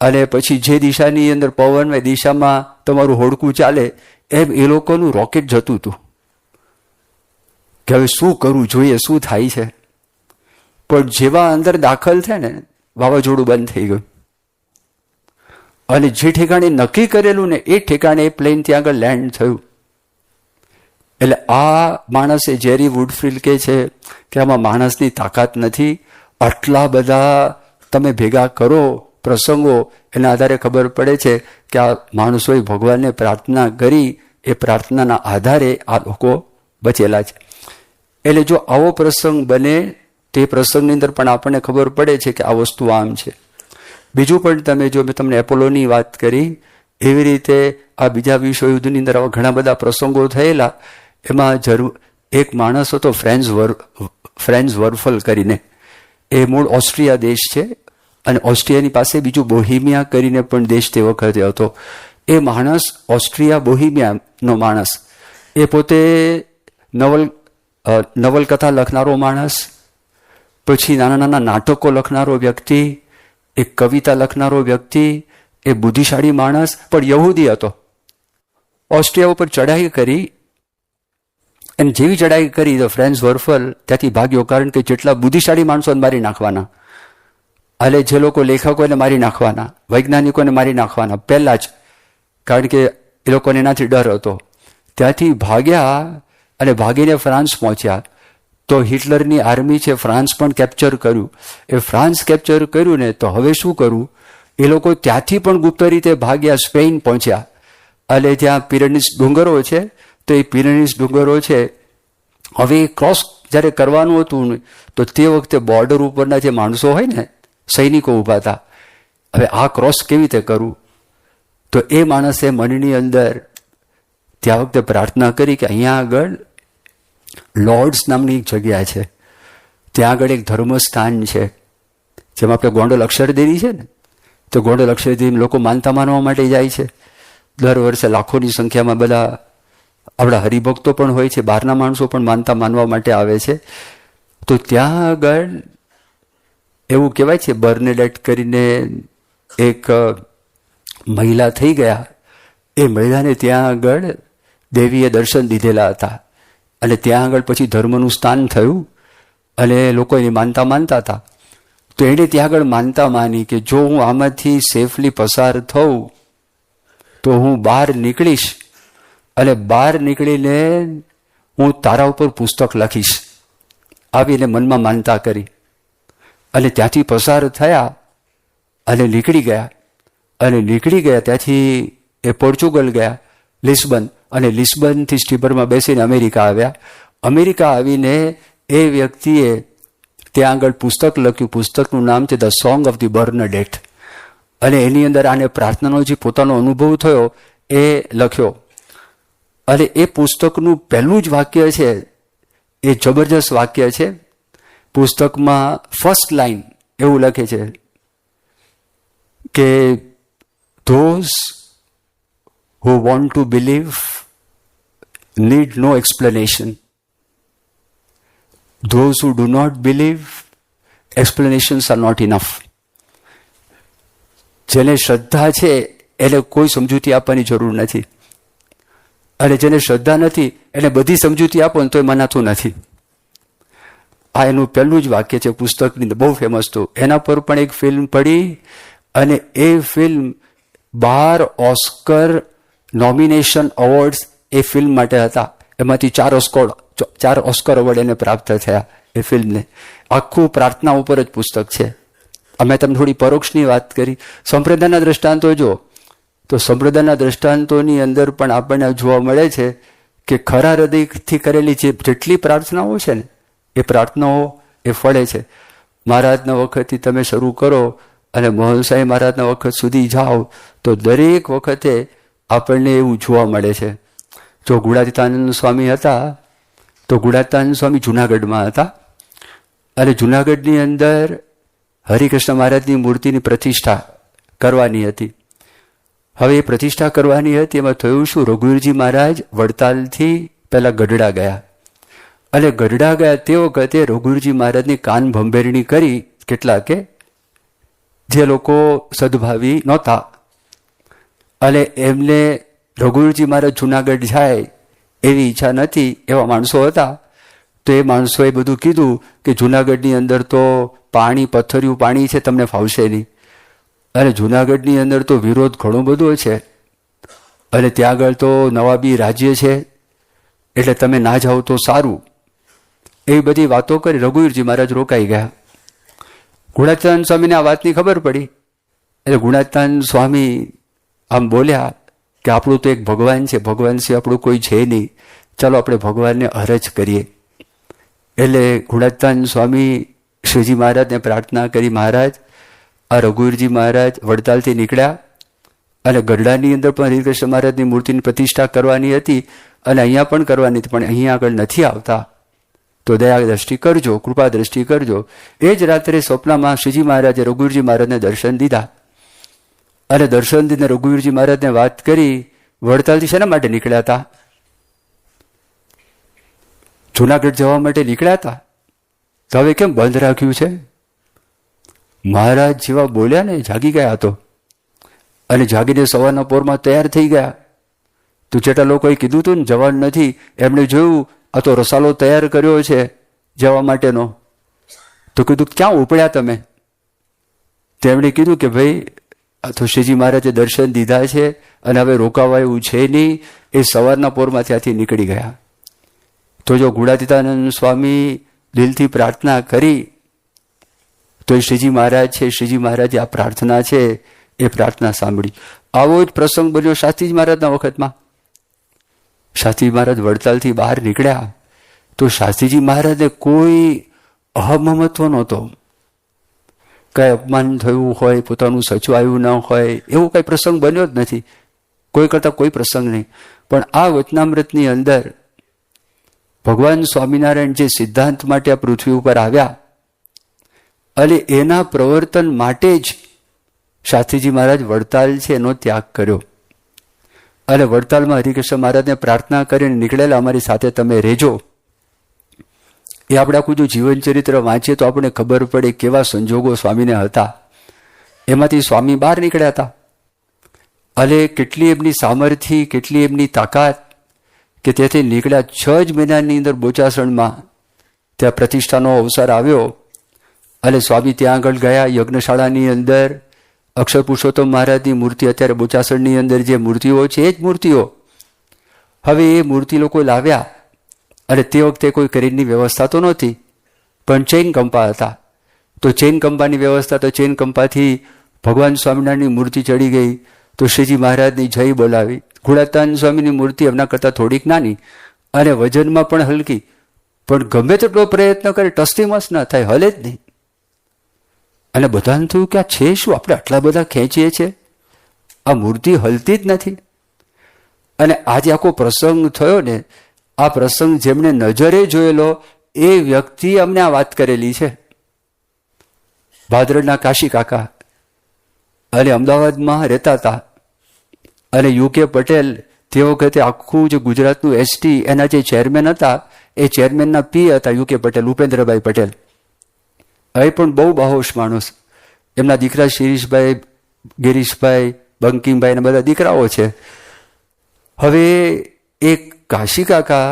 અને પછી જે દિશાની અંદર પવન હોય દિશામાં તમારું હોડકું ચાલે, એમ એ લોકોનું રોકેટ જતું હતું કે હવે શું કરવું જોઈએ, શું થાય છે. પણ જેવા અંદર દાખલ થાય ને, વાવાઝોડું બંધ થઈ ગયું, અને જે ઠેકાણે નક્કી કરેલું ને એ ઠેકાણે એ પ્લેન ત્યાં આગળ લેન્ડ થયું. એટલે આ માણસે જેરી વુડફિલ્ડ કહે છે કે આમાં માણસની તાકાત નથી. આટલા બધા તમે ભેગા કરો પ્રસંગો, એના આધારે ખબર પડે છે કે આ માણસોએ ભગવાનને પ્રાર્થના કરી, એ પ્રાર્થનાના આધારે આ લોકો બચેલા છે. એટલે જો આવો પ્રસંગ બને, તે પ્રસંગની અંદર પણ આપણને ખબર પડે છે કે આ વસ્તુ આમ છે. બીજું પણ તમે જો, મેં તમને એપોલોની વાત કરી, એવી રીતે આ બીજા વિશ્વયુદ્ધની અંદર આવા ઘણા બધા પ્રસંગો થયેલા. એમાં એક માણસ હતો ફ્રેન્ઝ વર્ફલ કરીને, એ મૂળ ઓસ્ટ્રિયા દેશ છે, અને ઓસ્ટ્રિયાની પાસે બીજું બોહિમિયા કરીને પણ દેશ તે વખતે હતો. એ માણસ ઓસ્ટ્રિયા બોહિમિયાનો માણસ, એ પોતે નવલકથા લખનારો માણસ, પછી નાના નાટકો લખનારો વ્યક્તિ, એક કવિતા લખનારો વ્યક્તિ, એ બુદ્ધિશાળી માણસ, પણ યહૂદી હતો. ઓસ્ટ્રિયા ઉપર ચડાઈ કરી, અને જેવી ચડાઈ કરી તો ફ્રેન્ઝ વર્ફલ ત્યાંથી ભાગ્યો, કારણ કે જેટલા બુદ્ધિશાળી માણસોને મારી નાખવાના, એટલે જે લોકો લેખકોને મારી નાખવાના, વૈજ્ઞાનિકોને મારી નાખવાના પહેલા જ, કારણ કે એ લોકોને એનાથી ડર હતો. ત્યાંથી ભાગ્યા અને ભાગીને ફ્રાન્સ પહોંચ્યા. તો હિટલરની આર્મી છે, ફ્રાન્સ પણ કેપ્ચર કર્યું. એ ફ્રાન્સ કેપ્ચર કર્યું ને, તો હવે શું કરવું? એ લોકો ત્યાંથી પણ ગુપ્ત રીતે ભાગ્યા, સ્પેન પહોંચ્યા. અને ત્યાં પિરેનીસ ડુંગરો છે, તો એ પિરેનીસ ડુંગરો છે, હવે ક્રોસ જ્યારે કરવાનું હતું તો તે વખતે બોર્ડર ઉપરના જે માણસો હોય ને, સૈનિકો ઊભા હતા. હવે આ ક્રોસ કેવી રીતે કરવું? તો એ માણસે મનની અંદર ત્યાં વખતે પ્રાર્થના કરી કે અહીંયા આગળ લોર્ડ્સ નામની એક જગ્યા છે, ત્યાં આગળ એક ધર્મસ્થાન છે, જેમાં આપણે ગોંડલ અક્ષરદેરી છે ને, તો ગોંડલ અક્ષરદેરી લોકો માનતા માનવા માટે જાય છે. દર વર્ષે લાખોની સંખ્યામાં બધા આપણા હરિભક્તો પણ હોય છે, બહારના માણસો પણ માનતા માનવા માટે આવે છે. તો ત્યાં આગળ એવું કહેવાય છે, બર્નેડેટ કરીને એક મહિલા થઈ ગયા. એ મહિલાને ત્યાં આગળ દેવીએ દર્શન દીધેલા હતા, અને ત્યાં આગળ પછી ધર્મનું સ્થાન થયું, અને લોકો એની માનતા માનતા હતા. તો એણે ત્યાં આગળ માનતા માની કે જો હું આમાંથી સેફલી પસાર થઉં તો હું બહાર નીકળીશ, અને બહાર નીકળીને હું તારા ઉપર પુસ્તક લખીશ, આવીને મનમાં માનતા કરી. અને ત્યાંથી પસાર થયા અને નીકળી ગયા. અને નીકળી ગયા ત્યાંથી એ પોર્ચુગલ ગયા, લિસ્બન, અને લિસ્બનથી સ્ટીમરમાં બેસીને અમેરિકા આવ્યા. અમેરિકા આવીને એ વ્યક્તિએ ત્યાં આગળ પુસ્તક લખ્યું. પુસ્તકનું નામ છે ધ સોંગ ઓફ ધી બર્નડેટ, અને એની અંદર આને પ્રાર્થનાનો જે પોતાનો અનુભવ થયો એ લખ્યો. અને એ પુસ્તકનું પહેલું જ વાક્ય છે, એ જબરજસ્ત વાક્ય છે. પુસ્તકમાં ફર્સ્ટ લાઈન એવું લખે છે કે those who want to believe need no explanation. Those who do not believe, explanations are not enough. જેને શ્રદ્ધા છે એને કોઈ સમજૂતી આપવાની જરૂર નથી, અને જેને શ્રદ્ધા નથી એને બધી સમજૂતી આપો ને તો એ મનાતું નથી. આ એનું પહેલું જ વાક્ય છે પુસ્તકની, બહુ ફેમસ હતું. એના પર પણ એક ફિલ્મ પડી અને એ ફિલ્મ 12 ઓસ્કર નોમિનેશન એવોર્ડ્સ એ ફિલ્મ માટે હતા. એમાંથી 4 ઓસ્કર એવોર્ડ એને પ્રાપ્ત થયા એ ફિલ્મને. આખું પ્રાર્થના ઉપર જ પુસ્તક છે. અમે તમને થોડી પરોક્ષની વાત કરી. સંપ્રદાયના દ્રષ્ટાંતો જો, તો સંપ્રદાયના દ્રષ્ટાંતોની અંદર પણ આપણને જોવા મળે છે કે ખરા હૃદયથી કરેલી જેટલી પ્રાર્થનાઓ છે ને એ પ્રાર્થનાઓ એ ફળે છે. મહારાજના વખતથી તમે શરૂ કરો અને મોહનસાઈ મહારાજના વખત સુધી જાઓ તો દરેક વખતે આપણને એવું જોવા મળે છે. જો ગુણાતીતાનંદ સ્વામી હતા તો ગુણાતીતાનંદ સ્વામી જુનાગઢમાં હતા, અને જુનાગઢની અંદર હરિકૃષ્ણ મહારાજની મૂર્તિની પ્રતિષ્ઠા કરવાની હતી. હવે એ પ્રતિષ્ઠા કરવાની હતી, એમાં થયું શું, રઘુવીરજી મહારાજ વડતાલથી પહેલાં ગઢડા ગયા, અને ગઢડા ગયા તે વખતે રઘુવીરજી મહારાજની કાન ભંભેરણી કરી કેટલાકે, જે લોકો સદભાવી નહોતા, અને એમને રઘુવીરજી મહારાજ જુનાગઢ જાય એવી ઈચ્છા નથી, એવા માણસો હતા. તો એ માણસોએ બધું કીધું કે જુનાગઢની અંદર તો પાણી, પથ્થરિયું પાણી છે, તમને ફાવશે નહીં, અને જુનાગઢની અંદર તો વિરોધ ઘણો બધો છે, અને ત્યાં આગળ તો નવાબી રાજ્ય છે, એટલે તમે ના જાઓ તો સારું. એવી બધી વાતો કરી રઘુવીરજી મહારાજ રોકાઈ ગયા. ગુણાતીતાનંદ સ્વામીને આ વાતની ખબર પડી, એટલે ગુણાતીતાનંદ સ્વામી આમ બોલ્યા કે આપણું તો એક ભગવાન છે, ભગવાન સિવાય આપણું કોઈ છે નહીં, ચાલો આપણે ભગવાનને અરજ કરીએ. એટલે ગુણાતીતાનંદ સ્વામી શ્રીજી મહારાજને પ્રાર્થના કરી, મહારાજ આ રઘુવીરજી મહારાજ વડતાલથી નીકળ્યા અને ગઢડાની અંદર પણ હરિકૃષ્ણ મહારાજની મૂર્તિની પ્રતિષ્ઠા કરવાની હતી, અને અહીંયા પણ કરવાની હતી, પણ અહીંયા આગળ નથી આવતા, તો દયા દ્રષ્ટિ કરજો, કૃપા દ્રષ્ટિ કરજો. એ જ રાત્રે સ્વપ્નમાં શ્રીજી મહારાજે રઘુવીરજી મહારાજને દર્શન દીધા, અને દર્શન દીધને રઘુવીરજી મહારાજને વાત કરી, વડતાલથી શેના માટે નીકળ્યા હતા? જુનાગઢ જવા માટે નીકળ્યા હતા, તો હવે કેમ બંધ રાખ્યું છે? મહારાજ જેવા બોલ્યા ને જાગી ગયા હતો, અને જાગીને સવારના પોરમાં તૈયાર થઈ ગયા. તો જેટલા લોકોએ કીધું હતું ને જવાનું નથી, એમણે જોયું આ તો રસાલો તૈયાર કર્યો છે જવા માટેનો, તો કીધું ક્યાં ઉપડ્યા તમે? તેમણે કીધું કે ભાઈ આ તો શ્રીજી મહારાજે દર્શન દીધા છે અને હવે રોકાવા એવું છે નહીં, એ સવારના પોરમાં ત્યાંથી નીકળી ગયા. તો જો ગુણાતીતાનંદ સ્વામી દિલથી પ્રાર્થના કરી તો એ શ્રીજી મહારાજ છે, શ્રીજી મહારાજે આ પ્રાર્થના છે એ પ્રાર્થના સાંભળી. આવો જ પ્રસંગ બન્યો શાસ્ત્રીજી મહારાજના વખતમાં. શાસ્ત્રીજી મહારાજ વડતાલથી બહાર નીકળ્યા તો શાસ્ત્રીજી મહારાજને કોઈ અહમમત્વ નહોતો, કઈ અપમાન થયું હોય, પોતાનું સચવાયું ન હોય, એવો કઈ પ્રસંગ બન્યો જ નથી, કોઈ કરતા કોઈ પ્રસંગ નહીં. પણ આ વચનામૃતની અંદર ભગવાન સ્વામિનારાયણ જે સિદ્ધાંત માટે આ પૃથ્વી ઉપર આવ્યા, અને એના પ્રવર્તન માટે જ શાસ્ત્રીજી મહારાજ વડતાલ છે એનો ત્યાગ કર્યો, અને વડતાલમાં હરિકૃષ્ણ મહારાજને પ્રાર્થના કરીને નીકળેલા, અમારી સાથે તમે રહેજો. એ આપણે આખું જો જીવન ચરિત્ર વાંચીએ તો આપણને ખબર પડે કેવા સંજોગો સ્વામીને હતા. એમાંથી સ્વામી બહાર નીકળ્યા હતા, અને કેટલી એમની સામર્થ્ય, કેટલી એમની તાકાત કે તેથી નીકળ્યા. 6 જ મહિનાની અંદર બોચાસણમાં ત્યાં પ્રતિષ્ઠાનો અવસર આવ્યો, અને સ્વામી ત્યાં આગળ ગયા. યજ્ઞશાળાની અંદર અક્ષર પુરુષોત્તમ મહારાજની મૂર્તિ, અત્યારે બોચાસણની અંદર જે મૂર્તિઓ છે એ જ મૂર્તિઓ, હવે એ મૂર્તિ લોકો લાવ્યા, અને તે વખતે કોઈ કરીની વ્યવસ્થા તો નહોતી, પણ ચેઇન કંપા હતા. તો ચેઇન કંપાની વ્યવસ્થા, તો ચેઇન કંપાથી ભગવાન સ્વામિનારાયણની મૂર્તિ ચડી ગઈ, તો શ્રીજી મહારાજની જય બોલાવી. ગુણાતીતાનંદ સ્વામીની મૂર્તિ એમના કરતાં થોડીક નાની અને વજનમાં પણ હલકી, પણ ગમે તેટલો પ્રયત્ન કરે ટસથી મસ ના થાય, હલે જ નહીં. અને બધાને થયું કે આ છે શું, આપણે આટલા બધા ખેંચીએ છીએ, આ મૂર્તિ હલતી જ નથી. અને આજે આખો પ્રસંગ થયો ને, આ પ્રસંગ જેમણે નજરે જોયેલો એ વ્યક્તિ અમને આ વાત કરેલી છે. ભાદરડના કાશી કાકા, અને અમદાવાદમાં રહેતા હતા, અને યુકે પટેલ તે વખતે આખું જે ગુજરાતનું એસટી એના જે ચેરમેન હતા એ ચેરમેનના પી હતા યુકે પટેલ, ઉપેન્દ્રભાઈ પટેલ. એ પણ બહુ બાહોશ માણસ. એમના દીકરા શિરીષભાઈ, ગિરીશભાઈ, બંકિમભાઈ ને બધા દીકરાઓ છે. હવે એક કાશી કાકા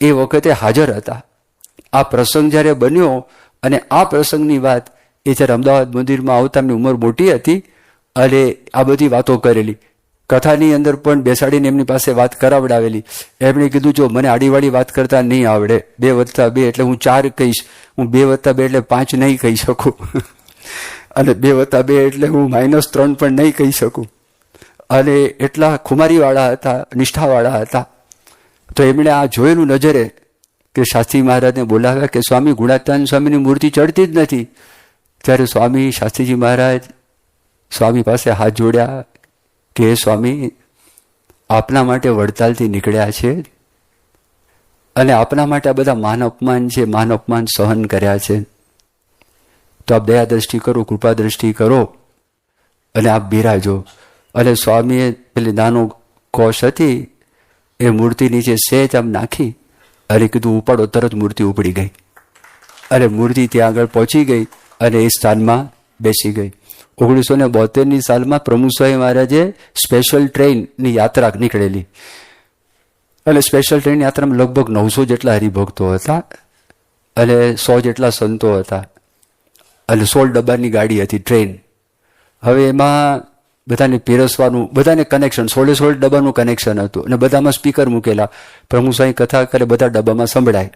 એ વખતે હાજર હતા. આ પ્રસંગ જ્યારે બન્યો અને આ પ્રસંગની વાત એ જ્યારે અમદાવાદ મંદિરમાં આવતા એમની ઉંમર મોટી હતી અને આ બધી વાતો કરેલી. કથાની અંદર પણ બેસાડીને એમની પાસે વાત કરાવડાવેલી. એમણે કીધું જો મને આડીવાળી વાત કરતા નહીં આવડે, 2+2 એટલે હું 4 કહીશ, હું 2+2 એટલે 5 નહીં કહી શકું અને 2+2 એટલે હું -3 પણ નહીં કહી શકું. અને એટલા ખુમારીવાળા હતા, નિષ્ઠાવાળા હતા. તો એમણે આ જોયેલું નજરે કે શાસ્ત્રી મહારાજને બોલાવ્યા કે સ્વામી ગુણાત્યાન સ્વામીની મૂર્તિ ચડતી જ નથી. ત્યારે સ્વામી શાસ્ત્રીજી મહારાજ સ્વામી પાસે હાથ જોડ્યા કે સ્વામી આપના માટે વડતાલથી નીકળ્યા છે અને આપના માટે આ બધા માન અપમાન છે, માન અપમાન સહન કર્યા છે, તો આપ દયા દ્રષ્ટિ કરો, કૃપા દ્રષ્ટિ કરો અને આપ બિરાજો. અને સ્વામીએ પેલી નાનો કોશ હતી એ મૂર્તિ નીચે સહેજ આમ નાખી અને કીધું ઉપાડો. તરત મૂર્તિ ઉપડી ગઈ અને મૂર્તિ ત્યાં આગળ પહોંચી ગઈ અને એ સ્થાનમાં બેસી ગઈ. 1972ની સાલમાં પ્રમુખ સ્વામી મહારાજે સ્પેશિયલ ટ્રેનની યાત્રા નીકળેલી અને સ્પેશિયલ ટ્રેન યાત્રામાં લગભગ 900 જેટલા હરિભક્તો હતા અને 100 જેટલા સંતો હતા અને 16 ડબ્બાની ગાડી હતી ટ્રેન. હવે એમાં બધાને પીરસવાનું, બધાને કનેક્શન, 16 ડબ્બાનું કનેક્શન હતું અને બધામાં સ્પીકર મૂકેલા. પ્રમુખ સ્વામી કથા કરે, બધા ડબ્બામાં સંભળાય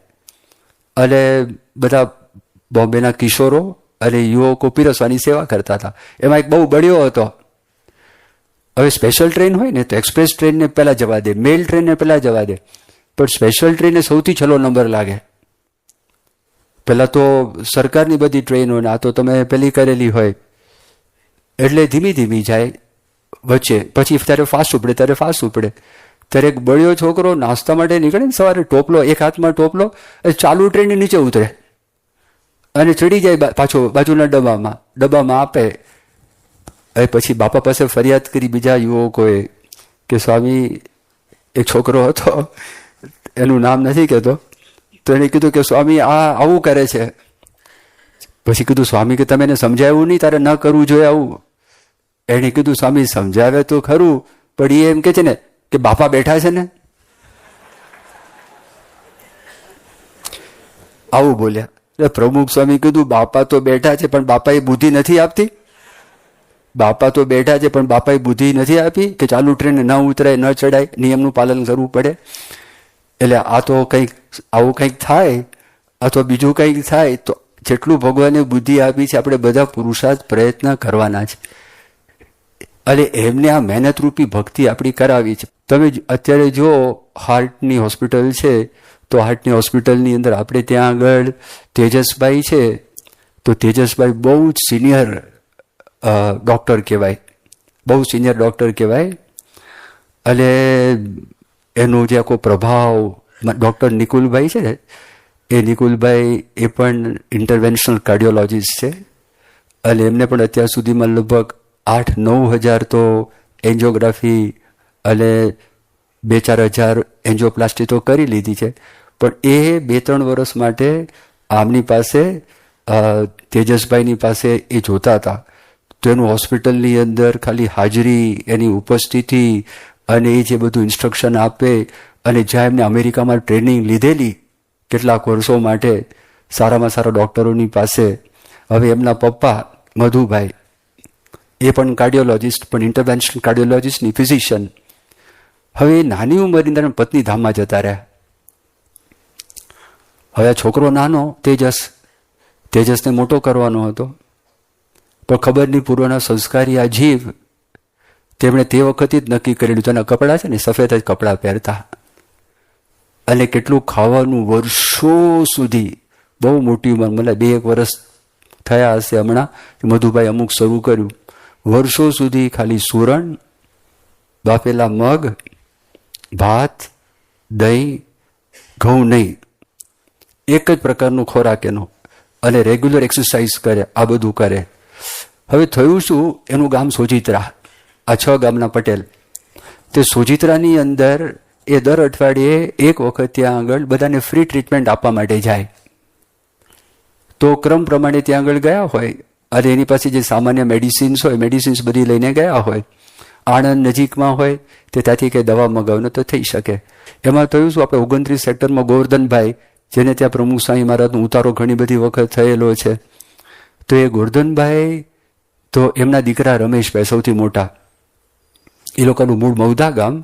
અને બધા બોમ્બેના કિશોરો અને યુવકો પીરસવાની સેવા કરતા હતા. એમાં એક બહુ બળ્યો હતો. હવે સ્પેશિયલ ટ્રેન હોય ને તો એક્સપ્રેસ ટ્રેનને પહેલાં જવા દે, મેલ ટ્રેનને પહેલાં જવા દે, પણ સ્પેશિયલ ટ્રેનને સૌથી છેલ્લો નંબર લાગે. પહેલાં તો સરકારની બધી ટ્રેનો ને આ તો તમે પેલી કરેલી હોય એટલે ધીમી ધીમી જાય વચ્ચે, પછી ત્યારે ફાસ્ટ ઉપડે, ત્યારે ફાસ્ટ ઉપડે. ત્યારે એક બળ્યો છોકરો નાસ્તા માટે નીકળે ને સવારે, ટોપલો એક હાથમાં ટોપલો, ચાલુ ટ્રેનની નીચે ઉતરે અને ચડી જાય પાછો બાજુના ડબ્બામાં આપે. હવે પછી બાપા પાસે ફરિયાદ કરી બીજા યુવકોએ કે સ્વામી એક છોકરો હતો, એનું નામ નથી કહેતો, તો એને કીધું કે સ્વામી આ આવું કરે છે. પછી કીધું સ્વામી કે તમે એને સમજાવ્યું નહીં, તારે ન કરવું જોઈએ આવું. એણે કીધું સ્વામી સમજાવે તો ખરું, પણ એ એમ કે છે ને કે બાપા બેઠા છે ને, આવું બોલ્યા. પ્રમુખ સ્વામી કીધું બાપા તો બેઠા છે પણ બાપાએ બુદ્ધિ નથી આપતી. બાપા તો બેઠા છે પણ બાપાએ બુદ્ધિ નથી આપી કે ચાલુ ટ્રેન ન ઉતરાય, ન ચડાય, નિયમનું પાલન કરવું પડે. એટલે આ તો કંઈક આવું કંઈક થાય અથવા બીજું કંઈક થાય તો જેટલું ભગવાને બુદ્ધિ આપી છે આપણે બધા પુરુષાર્થ પ્રયત્ન કરવાના છે અને એમને આ મહેનતરૂપી ભક્તિ આપણી કરાવી છે. તમે અત્યારે જો હાર્ટની હોસ્પિટલ છે તો હાર્ટની હોસ્પિટલની અંદર આપણે ત્યાં આગળ તેજસભાઈ છે, તો તેજસભાઈ બહુ જ સિનિયર ડૉક્ટર કહેવાય, બહુ સિનિયર ડૉક્ટર કહેવાય. અને એનો જે આખો પ્રભાવ, ડૉક્ટર નિકુલભાઈ છે ને, એ નિકુલભાઈ એ પણ ઇન્ટરવેન્શનલ કાર્ડિયોલોજીસ્ટ છે અને એમને પણ અત્યાર સુધીમાં લગભગ 8-9 હજાર તો એન્જિયોગ્રાફી અને 2-4 હજાર એન્જિયોપ્લાસ્ટી તો કરી લીધી છે. પણ એ 2-3 વર્ષ માટે આમની પાસે તેજસભાઈની પાસે એ જોતા હતા. તો એનું હોસ્પિટલની અંદર ખાલી હાજરી, એની ઉપસ્થિતિ અને એ જે બધું ઇન્સ્ટ્રક્શન આપે અને જ્યાં એમને અમેરિકામાં ટ્રેનિંગ લીધેલી કેટલાક વર્ષો માટે સારામાં સારા ડૉક્ટરોની પાસે. હવે એમના પપ્પા મધુભાઈ એ પણ કાર્ડિયોલોજિસ્ટ, પણ ઇન્ટરવેન્શનલ કાર્ડિયોલોજિસ્ટની ફિઝિશિયન. હવે નાની ઉંમરની અંદર પત્ની ધામમાં જતા રહ્યા. હવે આ છોકરો નાનો તેજસને મોટો કરવાનો હતો, પણ ખબર નહીં પૂર્વના સંસ્કારી આ જીવ તેમણે તે વખતે જ નક્કી કરેલું. તેના કપડાં છે ને સફેદ જ કપડાં પહેરતા અને કેટલું ખાવાનું વર્ષો સુધી, બહુ મોટી ઉંમર, મને 2-1 વર્ષ થયા હશે હમણાં, મધુભાઈ અમુક શરૂ કર્યું. વર્ષો સુધી ખાલી સુરણ, બાફેલા મગ, ભાત, દહીં, ઘઉં નહીં, એક જ પ્રકારનો ખોરાક એનો, અને રેગ્યુલર એક્સરસાઇઝ કરે, આ બધું કરે. હવે થયું શું, એનું ગામ સોજિત્રા, આ 6 ગામના પટેલ. તે સોજિત્રાની અંદર એ દર અઠવાડિયે એક વખત ત્યાં આગળ બધાને ફ્રી ટ્રીટમેન્ટ આપવા માટે જાય. તો ક્રમ પ્રમાણે ત્યાં આગળ ગયા હોય અને એની પાસે જે સામાન્ય મેડિસિન્સ હોય, મેડિસિન્સ બધી લઈને ગયા હોય. આણંદ નજીકમાં હોય તે ત્યાંથી કંઈ દવા મગાવનો તો થઈ શકે. એમાં થયું શું, આપણે 29 સેક્ટરમાં ગોવર્ધનભાઈ, જેને ત્યાં પ્રમુખ સ્વામી મહારાજનો ઉતારો ઘણી બધી વખત થયેલો છે, તો એ ગોવર્ધનભાઈ તો એમના દીકરા રમેશભાઈ સૌથી મોટા, એ લોકોનું મૂળ મૌધા ગામ,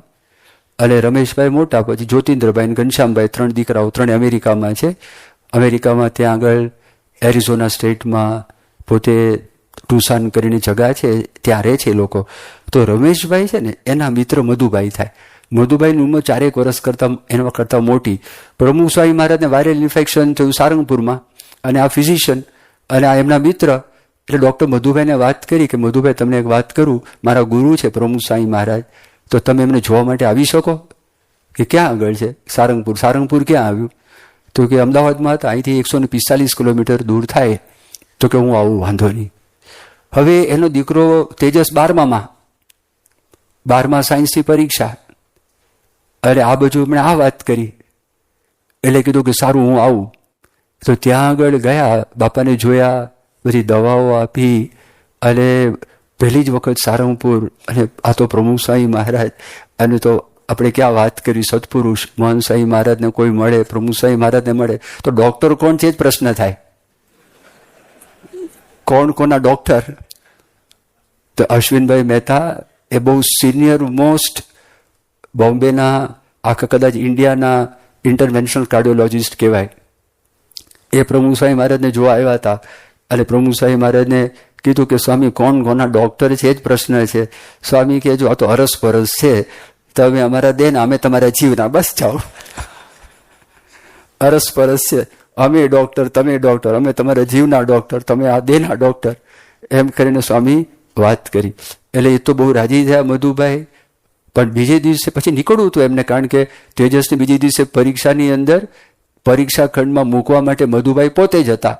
અને રમેશભાઈ મોટા, પછી જ્યોતિન્દ્રભાઈ અને ઘનશ્યામભાઈ 3 દીકરાઓ, 3 અમેરિકામાં છે. અમેરિકામાં ત્યાં આગળ એરિઝોના સ્ટેટમાં પોતે ટુસાન કરીને જગા છે, ત્યાં રહે છે એ લોકો. તો રમેશભાઈ છે ને એના મિત્ર મધુભાઈ થાય. મધુભાઈની ઉંમર 4 વર્ષ કરતાં એના કરતાં મોટી. પ્રમુખ સ્વામી મહારાજને વાયરલ ઇન્ફેક્શન થયું સારંગપુરમાં, અને આ ફિઝિશિયન અને આ એમના મિત્ર, એટલે ડૉક્ટર મધુભાઈને વાત કરી કે મધુભાઈ તમને એક વાત કરું, મારા ગુરુ છે પ્રમુખ સ્વામી મહારાજ, તો તમે એમને જોવા માટે આવી શકો? કે ક્યાં આગળ છે? સારંગપુર. સારંગપુર ક્યાં આવ્યું? તો કે અમદાવાદમાં હતા, અહીંથી 145 કિલોમીટર દૂર થાય. તો કે હું આવું, વાંધો નહીં. હવે એનો દીકરો તેજસ 12મા સાયન્સની પરીક્ષા, અરે આ બાજુ એમણે આ વાત કરી, એટલે કીધું કે સારું હું આવું. તો ત્યાં આગળ ગયા, બાપાને જોયા, બધી દવાઓ આપી, અને પહેલી જ વખત સારંગપુર, અને આ તો પ્રમુખ સ્વામી મહારાજ, અને તો આપણે ક્યાં વાત કરી, સત્પુરુષ મહાન સ્વામી મહારાજને કોઈ મળે, પ્રમુખ સ્વામી મહારાજને મળે તો ડૉક્ટર કોણ છે જ પ્રશ્ન થાય. કોણ કોના ડૉક્ટર? તો અશ્વિનભાઈ મહેતા એ બહુ સિનિયર મોસ્ટ બોમ્બેના, આખા કદાચ ઇન્ડિયાના ઇન્ટરવેન્શનલ કાર્ડિયોલોજિસ્ટ કહેવાય. એ પ્રમુખ સ્વામી મહારાજને જોવા આવ્યા હતા, અને પ્રમુખ સ્વામી મહારાજને કીધું કે સ્વામી કોણ કોના ડૉક્ટર છે એ જ પ્રશ્ન છે. સ્વામી કહે જો આ તો અરસપરસ છે, તમે અમારા દેન, અમે તમારા જીવના, બસ જાઓ. અરસપરસ છે, અમે ડૉક્ટર, તમે ડૉક્ટર, અમે તમારા જીવના ડૉક્ટર, તમે આ દેના ડૉક્ટર, એમ કરીને સ્વામી વાત કરી. એટલે એ તો બહુ રાજી થયા મધુભાઈ. પણ બીજે દિવસે પછી નીકળવું હતું એમને, કારણ કે તેજસની બીજે દિવસે પરીક્ષાની અંદર પરીક્ષા ખંડમાં મૂકવા માટે મધુભાઈ પોતે જ હતા.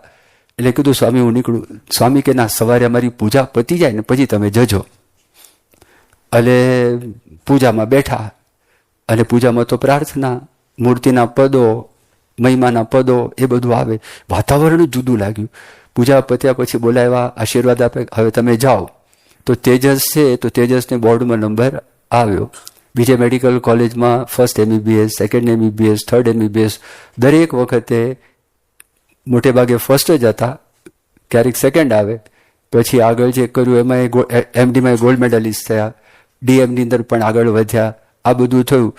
એટલે કીધું સ્વામી હું નીકળું. સ્વામી કે ના, સવારે અમારી પૂજા પતી જાય ને પછી તમે જજો. એટલે પૂજામાં બેઠા, અને પૂજામાં તો પ્રાર્થના, મૂર્તિના પદો, મહિમાના પદો એ બધું આવે. વાતાવરણ જુદું લાગ્યું. પૂજા પત્યા પછી બોલાવ્યા, આશીર્વાદ આપે, હવે તમે જાઓ. તો તેજસ છે, તો તેજસને બોર્ડમાં નંબર આવ્યો. બીજે મેડિકલ કોલેજમાં first MBBS, second MBBS, third MBBS, દરેક વખતે મોટે ભાગે ફર્સ્ટ જ હતા, ક્યારેક સેકન્ડ આવે. પછી આગળ જે કર્યું એમાં MDમાં ગોલ્ડ મેડલિસ્ટ થયા, DMની અંદર પણ આગળ વધ્યા. આ બધું થયું.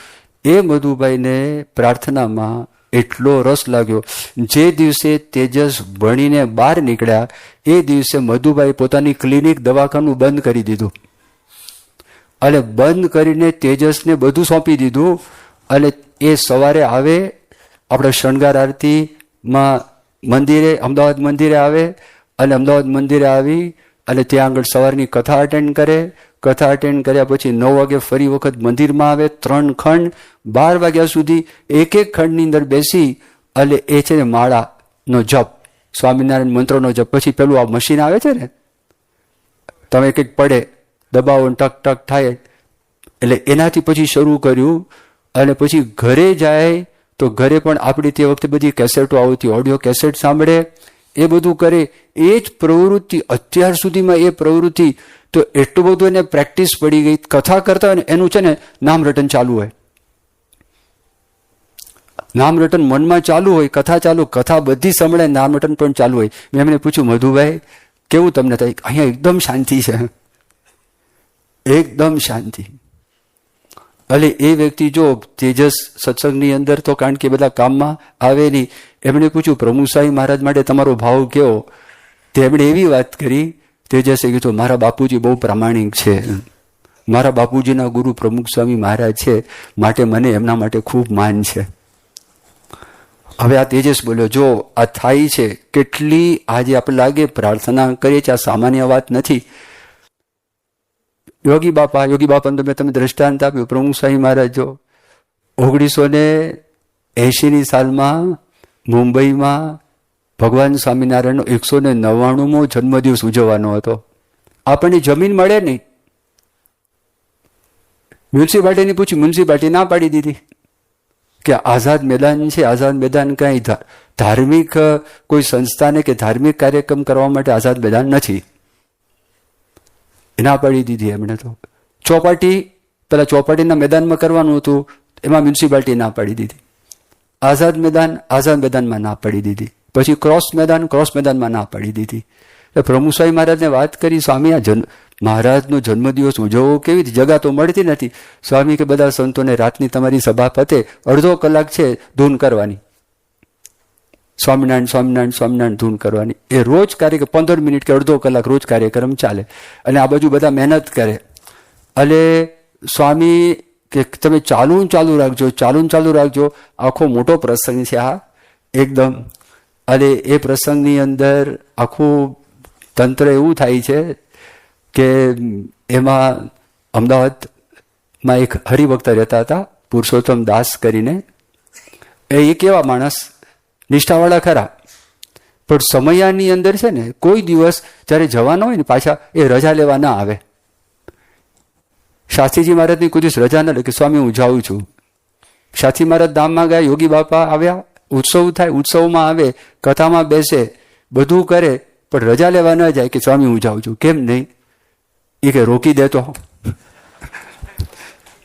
એ મધુભાઈને પ્રાર્થનામાં એટલો રસ લાગ્યો. જે દિવસે તેજસ ભણીને બહાર નીકળ્યા એ દિવસે મધુભાઈ પોતાની ક્લિનિક, દવાખાનું બંધ કરી દીધું, અને બંધ કરીને તેજસને બધું સોંપી દીધું. અને એ સવારે આવે, આપણે શણગાર આરતીમાં મંદિરે, અમદાવાદ મંદિરે આવે, અને અમદાવાદ મંદિરે આવી અને ત્યાં આગળ સવારની કથા અટેન્ડ કરે. કથા અટેન્ડ કર્યા પછી 9 વાગે ફરી વખત મંદિરમાં આવે, 3 ખંડ, 12 વાગ્યા સુધી એક એક ખંડની અંદર બેસી અને એ છે ને માળાનો જપ, સ્વામિનારાયણ મંત્રનો જપ. પછી પેલું આ મશીન આવે છે ને, તમે કંઈક પડે દબાવો ટક ટક થાય, એટલે એનાથી પછી શરૂ કર્યું. અને પછી ઘરે જાય તો ઘરે પણ આપણી તે વખતે બધી કેસેટો આવતી, ઓડિયો કેસેટ સાંભળે, એ બધું કરે. એ જ પ્રવૃત્તિ અત્યાર સુધીમાં, એ પ્રવૃત્તિ તો એટલું બધું એને પ્રેક્ટિસ પડી ગઈ. કથા કરતા હોય ને એનું છે ને નામ રટન ચાલુ હોય, નામ રટન મનમાં ચાલુ હોય, કથા ચાલુ, કથા બધી સાંભળે, નામ રટન પણ ચાલુ હોય. મેં એમને પૂછ્યું મધુભાઈ કેવું તમને થાય? અહીંયા એકદમ શાંતિ છે, એકદમ શાંતિ. એટલે એ વ્યક્તિ જો તેજસ સત્સંગની અંદર તો કારણ કે બધા કામમાં આવે નહીં. એમણે પૂછ્યું પ્રમુખ સ્વામી મહારાજ માટે તમારો ભાવ કેવો? તેમણે એવી વાત કરી, તેજસે કીધું મારા બાપુજી બહુ પ્રામાણિક છે, મારા બાપુજીના ગુરુ પ્રમુખ સ્વામી મહારાજ છે, માટે મને એમના માટે ખૂબ માન છે. હવે આ તેજસ બોલ્યો, જો આ થાય છે, કેટલી આજે આપણે લાગે પ્રાર્થના કરીએ છીએ, આ સામાન્ય વાત નથી. યોગી બાપાને તો મેં તમને દ્રષ્ટાંત આપ્યું. પ્રમુખ સ્વામી મહારાજ જો 1980ની સાલમાં મુંબઈમાં ભગવાન સ્વામિનારાયણનો 199મો જન્મદિવસ ઉજવવાનો હતો. આપણને જમીન મળે નહીં, મ્યુનિસિપાલિટીને પૂછ્યું, મ્યુનિસિપાલિટી ના પાડી દીધી કે આઝાદ મેદાન છે, આઝાદ મેદાન કાંઈ ધાર્મિક કોઈ સંસ્થાને કે ધાર્મિક કાર્યક્રમ કરવા માટે આઝાદ મેદાન નથી. ના પાડી દીધી એમણે તો. ચોપાટી, પેલા ચોપાટીના મેદાનમાં કરવાનું હતું, એમાં મ્યુનિસિપાલિટી ના પાડી દીધી. આઝાદ મેદાનમાં ના પાડી દીધી. પછી ક્રોસ મેદાનમાં ના પાડી દીધી. એટલે પ્રમુખ સ્વામી મહારાજને વાત કરી, સ્વામી આ મહારાજનો જન્મદિવસ ઉજવવો કેવી રીતે, જગા તો મળતી નથી. સ્વામી કે બધા સંતોને રાતની તમારી સભા પતે, અડધો કલાક છે ધૂન કરવાની, સ્વામિનારાયણ સ્વામિનારાયણ સ્વામિનારાયણ ધૂન કરવાની. એ રોજ કાર્યક્રમ 15 મિનિટ કે અડધો કલાક રોજ કાર્યક્રમ ચાલે. અને આ બાજુ બધા મહેનત કરે. અને સ્વામી કે તમે ચાલુ રાખજો. આખો મોટો પ્રસંગ છે આ એકદમ. અને એ પ્રસંગની અંદર આખું તંત્ર એવું થાય છે કે એમાં અમદાવાદમાં એક હરિભક્ત રહેતા હતા, પુરુષોત્તમ દાસ કરીને. એ કેવા માણસ, નિષ્ઠાવાળા ખરા, પણ સમયાની અંદર છે ને કોઈ દિવસ જ્યારે જવાનો હોય ને પાછા એ રજા લેવા ના આવે. શાસ્ત્રીજી મહારાજની કોઈ દિવસ રજા ના લે કે સ્વામી હું જાઉં છું. શાસ્ત્રી મહારાજ ધામમાં ગયા, યોગી બાપા આવ્યા, ઉત્સવ થાય, ઉત્સવમાં આવે, કથામાં બેસે, બધું કરે, પણ રજા લેવા ન જાય કે સ્વામી હું જાઉં છું. કેમ નહીં? એ કે રોકી દેતો.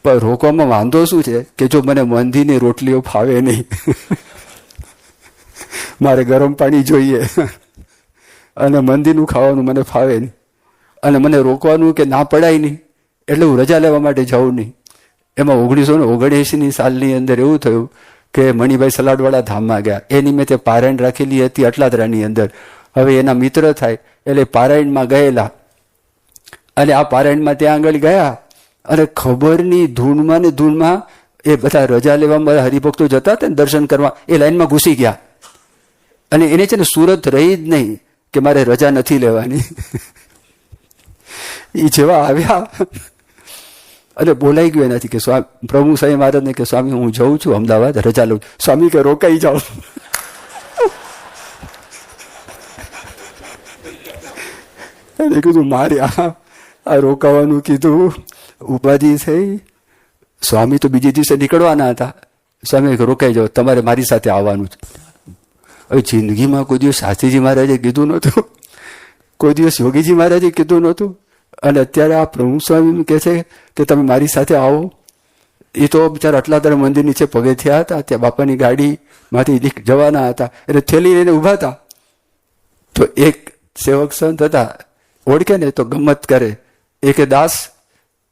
પણ રોકવામાં વાંધો શું છે કે જો મને મંદીની રોટલીઓ ફાવે નહીં, મારે ગરમ પાણી જોઈએ, અને મંદીનું ખાવાનું મને ફાવે નહીં, અને મને રોકવાનું કે ના પડાય નહીં, એટલે હું રજા લેવા માટે જાઉં નહીં. એમાં 1979 સાલની અંદર એવું થયું કે મણિભાઈ સલાડવાળા ધામમાં ગયા. એ નિમિત્તે પારાયણ રાખેલી હતી અટલાદરાની અંદર. હવે એના મિત્ર થાય એટલે પારાયણમાં ગયેલા. અને આ પારાયણમાં ત્યાં આગળ ગયા, અને ખબરની ધૂનમાં એ બધા રજા લેવામાં હરિભક્તો જતા હતા ને દર્શન કરવા, એ લાઈનમાં ઘૂસી ગયા. અને એને છે ને સુરત રહી જ નહીં કે મારે રજા નથી લેવાની. એ જેવા આવ્યા અને બોલાઈ ગયું એનાથી કે પ્રભુ સાહેબ મહારાજને કે સ્વામી હું જઉં છું અમદાવાદ, રજા લઉં. સ્વામી કે રોકાઈ જાઓ. એને કીધું મારે આ રોકાવાનું કીધું, ઉપાધિ થઈ. સ્વામી તો બીજે દિવસે નીકળવાના હતા. સ્વામી રોકાઈ જાઓ, તમારે મારી સાથે આવવાનું છે. હવે જિંદગીમાં કોઈ દિવસ શાસ્ત્રીજી મહારાજે કીધું નહોતું, કોઈ દિવસ યોગીજી મહારાજે કીધું નહોતું, અને અત્યારે આ પ્રમુખ સ્વામી કહે છે કે તમે મારી સાથે આવો. એ તો બિચારા અટલાદરા મંદિર નીચે પગે થયા હતા, ત્યાં બાપાની ગાડીમાંથી જવાના હતા, એટલે થેલી લઈને ઊભા હતા. તો એક સેવક સંત હતા, ઓળખે ને તો ગમત કરે. એ કે દાસ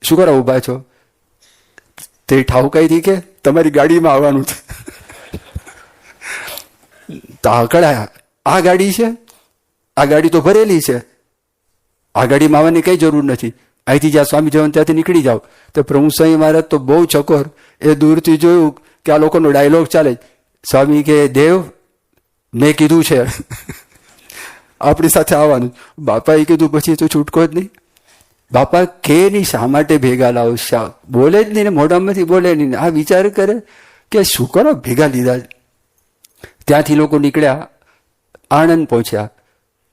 શું કરવા ઊભા છો? તે ઠાવકાઈથી કે તમારી ગાડીમાં આવવાનું છે. તો આકળાયા, આ ગાડી છે, આ ગાડી તો ભરેલી છે, આ ગાડીમાં આવવાની કઈ જરૂર નથી, અહીંથી જ્યાં સ્વામી જવાનું ત્યાંથી નીકળી જાઓ. તો પ્રભુ સ્વામી મહારાજ તો બહુ ચકોર, એ દૂરથી જોયું કે આ લોકોનો ડાયલોગ ચાલે. સ્વામી કે દેવ મેં કીધું છે આપણી સાથે આવવાનું. બાપાએ કીધું પછી તો છૂટકો જ નહીં. બાપા કે નહીં શા માટે ભેગા લાવો, બોલે જ નહીં ને, મોઢામાંથી બોલે નહીં. આ વિચાર કરે કે શું કરો ભેગા લીધા. ત્યાંથી લોકો નીકળ્યા, આણંદ પહોંચ્યા,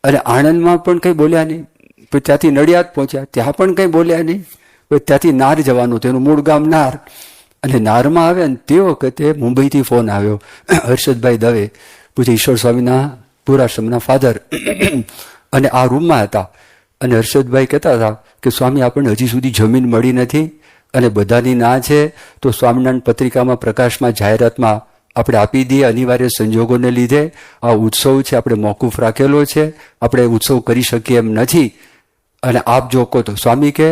અને આણંદમાં પણ કંઈ બોલ્યા નહીં. પછી ત્યાંથી નડિયાદ પહોંચ્યા, ત્યાં પણ કંઈ બોલ્યા નહીં. પછી ત્યાંથી નાર જવાનું, તેનું મૂળ ગામ નાર. અને નારમાં આવ્યા ને તે વખતે મુંબઈથી ફોન આવ્યો, હર્ષદભાઈ દવે, પછી ઈશ્વર સ્વામીના પૂરાશ્રમના ફાધર, અને આ રૂમમાં હતા. અને હર્ષદભાઈ કહેતા હતા કે સ્વામી આપણને હજી સુધી જમીન મળી નથી, અને બધાની ના છે, તો સ્વામિનારાયણ પત્રિકામાં પ્રકાશમાં જાહેરાતમાં આપણે આપી દઈએ. અનિવાર્ય સંજોગોને લીધે આ ઉત્સવ છે આપણે મોકૂફ રાખેલો છે, આપણે ઉત્સવ કરી શકીએ એમ નથી, અને આપ જો કહો તો. સ્વામી કે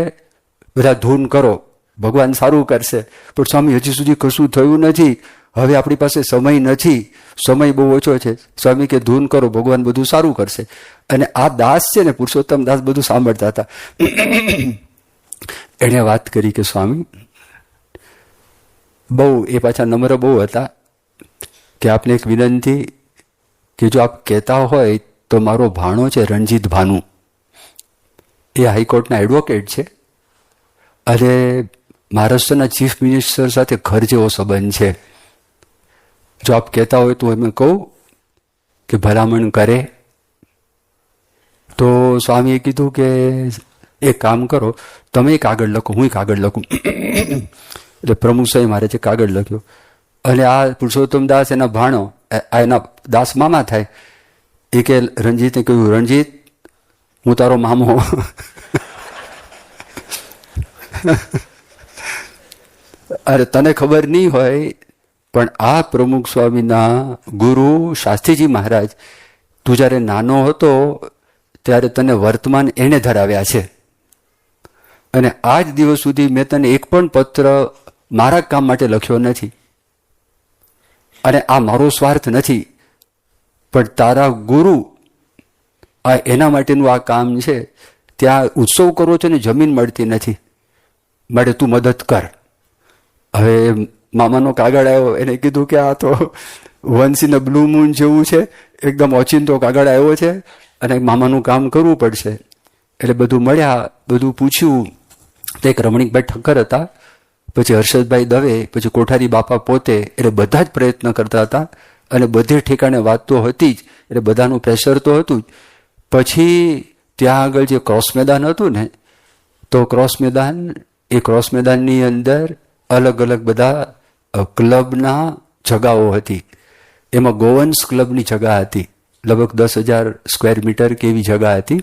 બધા ધૂન કરો, ભગવાન સારું કરશે. પણ સ્વામી હજી સુધી કશું થયું નથી, હવે આપણી પાસે સમય નથી, સમય બહુ ઓછો છે. સ્વામી કે ધૂન કરો, ભગવાન બધું સારું કરશે. અને આ દાસ છે ને, પુરુષોત્તમ દાસ, બધું સાંભળતા હતા. એણે વાત કરી કે સ્વામી બહુ, એ પાછા નમ્ર બહુ હતા, કે આપને એક વિનંતી, કે જો આપ કહેતા હોય તો મારો ભાણો છે રણજીત ભાનુ, એ હાઈકોર્ટના એડવોકેટ છે, અને મહારાષ્ટ્રના ચીફ મિનિસ્ટર સાથે ઘર જેવો સંબંધ છે. જો આપ કહેતા હોય તો એમ કહું કે ભલામણ કરે. તો સ્વામીએ કીધું કે એક કામ કરો, તમે કાગળ લખો, હું કાગળ લખું. એટલે પ્રમુખ સ્વામી મહારાજે કાગળ લખ્યો. અને આ પુરુષોત્તમ દાસ એના ભાણો, એના દાસ મામા થાય, એ કે રણજીતને કહ્યું, રણજીત હું તારો મામો. અરે તને ખબર નહીં હોય, પણ આ પ્રમુખ સ્વામીના ગુરુ શાસ્ત્રીજી મહારાજ, તું જ્યારે નાનો હતો ત્યારે તને વર્તમાન એણે ધરાવ્યા છે. અને આજ દિવસ સુધી મેં તને એક પણ પત્ર મારા કામ માટે લખ્યો નથી. અને આ મારો સ્વાર્થ નથી, પણ તારા ગુરુ આ એના માટેનું આ કામ છે. ત્યાં ઉત્સવ કરવો છે ને જમીન મળતી નથી, માટે તું મદદ કર. હવે મામાનો કાગળ આવ્યો, એને કીધું કે આ તો once in a blue moon જેવું છે, એકદમ ઓચિંતો કાગળ આવ્યો છે અને મામાનું કામ કરવું પડશે. એટલે બધું મળ્યા, બધું પૂછ્યું. તો એક રમણીકભાઈ ઠક્કર હતા, પછી હર્ષદભાઈ દવે, પછી કોઠારી બાપા પોતે, એટલે બધા જ પ્રયત્ન કરતા હતા. અને બધે ઠેકાણે વાત તો હતી જ, એટલે બધાનું પ્રેશર તો હતું જ. પછી ત્યાં આગળ જે ક્રોસ મેદાન હતું ને, તો ક્રોસ મેદાનની અંદર અલગ અલગ બધા ક્લબના જગાઓ હતી. એમાં ગોવન્સ ક્લબની જગા હતી, લગભગ 10,000 સ્ક્વેર મીટર કેવી જગા હતી.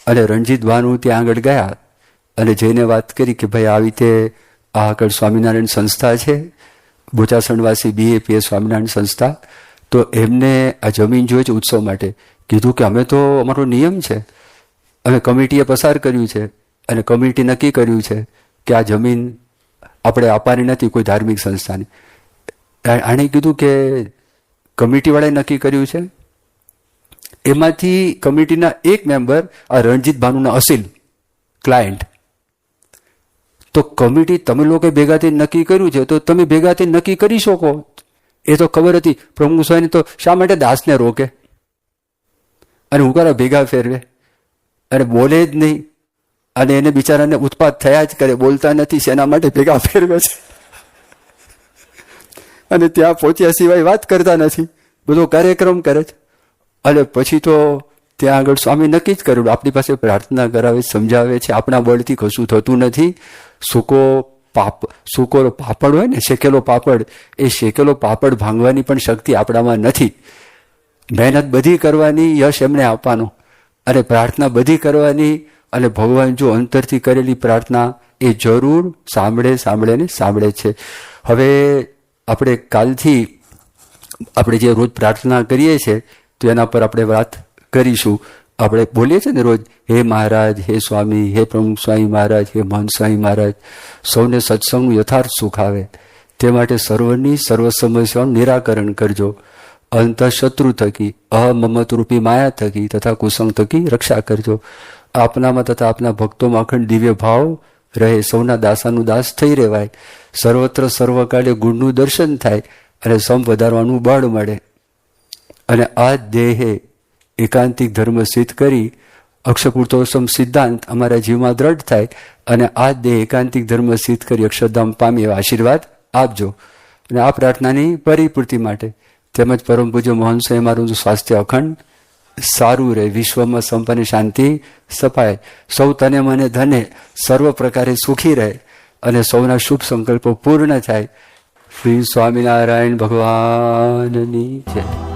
અને રણજીત ભાનુ ત્યાં આગળ ગયા અને જઈને વાત કરી કે ભાઈ આવી રીતે આ આગળ સ્વામિનારાયણ સંસ્થા છે, બોચાસણવાસી BAPS સ્વામિનારાયણ સંસ્થા, તો એમને આ જમીન જોઈએ છે ઉત્સવ માટે. કીધું કે અમે તો અમારો નિયમ છે, અમે કમિટીએ પસાર કર્યું છે અને કમિટી નક્કી કર્યું છે કે આ જમીન આપણે આપવાની નથી કોઈ ધાર્મિક સંસ્થાની. આણે કીધું કે કમિટીવાળાએ નક્કી કર્યું છે. એમાંથી કમિટીના એક મેમ્બર આ રણજીત ભાનુના અસીલ ક્લાયન્ટ. તો કમિટી તમે લોકો ભેગા થઈને નક્કી કર્યું છે, તો તમે ભેગા થઈને નક્કી કરી શકો. એ તો ખબર હતી. પ્રમુખ સ્વામી તો શા માટે દાસને રોકે અને હુંકારા ભેગા ફેરવે અને બોલે જ નહીં, અને એને બિચારાને ઉત્પાત થયા જ કરે, બોલતા નથી, શેના માટે ભેગા ફેરવે છે. અને ત્યાં પહોંચ્યા સિવાય વાત કરતા નથી, બધો કાર્યક્રમ કરે છે. અને પછી તો ત્યાં આગળ સ્વામી નક્કી જ કર્યું, આપણી પાસે પ્રાર્થના કરાવે, સમજાવે છે, આપણા બળથી કશું થતું નથી. સૂકો પાપડ હોય ને, શેકેલો પાપડ, એ શેકેલો પાપડ ભાંગવાની પણ શક્તિ આપણામાં નથી. મહેનત બધી કરવાની, યશ એમને આપવાનો, અને પ્રાર્થના બધી કરવાની. અને ભગવાન જો અંતરથી કરેલી પ્રાર્થના એ જરૂર સાંભળે છે. હવે આપણે કાલથી આપણે જે રોજ પ્રાર્થના કરીએ છીએ તો એના પર આપણે વાત કરીશું. આપણે બોલીએ છીએ ને રોજ, હે મહારાજ, હે સ્વામી, હે પ્રમુખ સ્વામી મહારાજ, હે મહંત સ્વામી મહારાજ, સૌને સત્સંગનું યથાર્થ સુખ આવે તે માટે સર્વની સર્વ સમસ્યાઓનું નિરાકરણ કરજો. અંતઃશત્રુ થકી, અહમમત રૂપી માયા થકી તથા કુસંગ થકી રક્ષા કરજો. આપનામાં તથા આપના ભક્તોમાં અખંડ દિવ્ય ભાવ રહે, સૌના દાસાનું દાસ થઈ રહેવાય, સર્વત્ર સર્વકાળે ગુણનું દર્શન થાય અને સમ વધારવાનું બળ મળે. અને આ દેહે એકાંતિક ધર્મ સિદ્ધ કરી અક્ષરપુરુષોત્તમ સિદ્ધાંત અમારા જીવમાં દ્રઢ થાય, અને આ દેહ એકાંતિક ધર્મ સિદ્ધ કરી અક્ષરધામ પામી એવા આશીર્વાદ આપજો. અને આ પ્રાર્થનાની પરિપૂર્તિ માટે તેમજ પરમ પૂજ્ય મહંત સ્વામી મારું સ્વાસ્થ્ય અખંડ સારું રહે, વિશ્વમાં સંપન્ન શાંતિ સપાય, સૌ તને મને ધને સર્વ પ્રકારે સુખી રહે અને સૌના શુભ સંકલ્પો પૂર્ણ થાય. શ્રી સ્વામિનારાયણ ભગવાનની જય.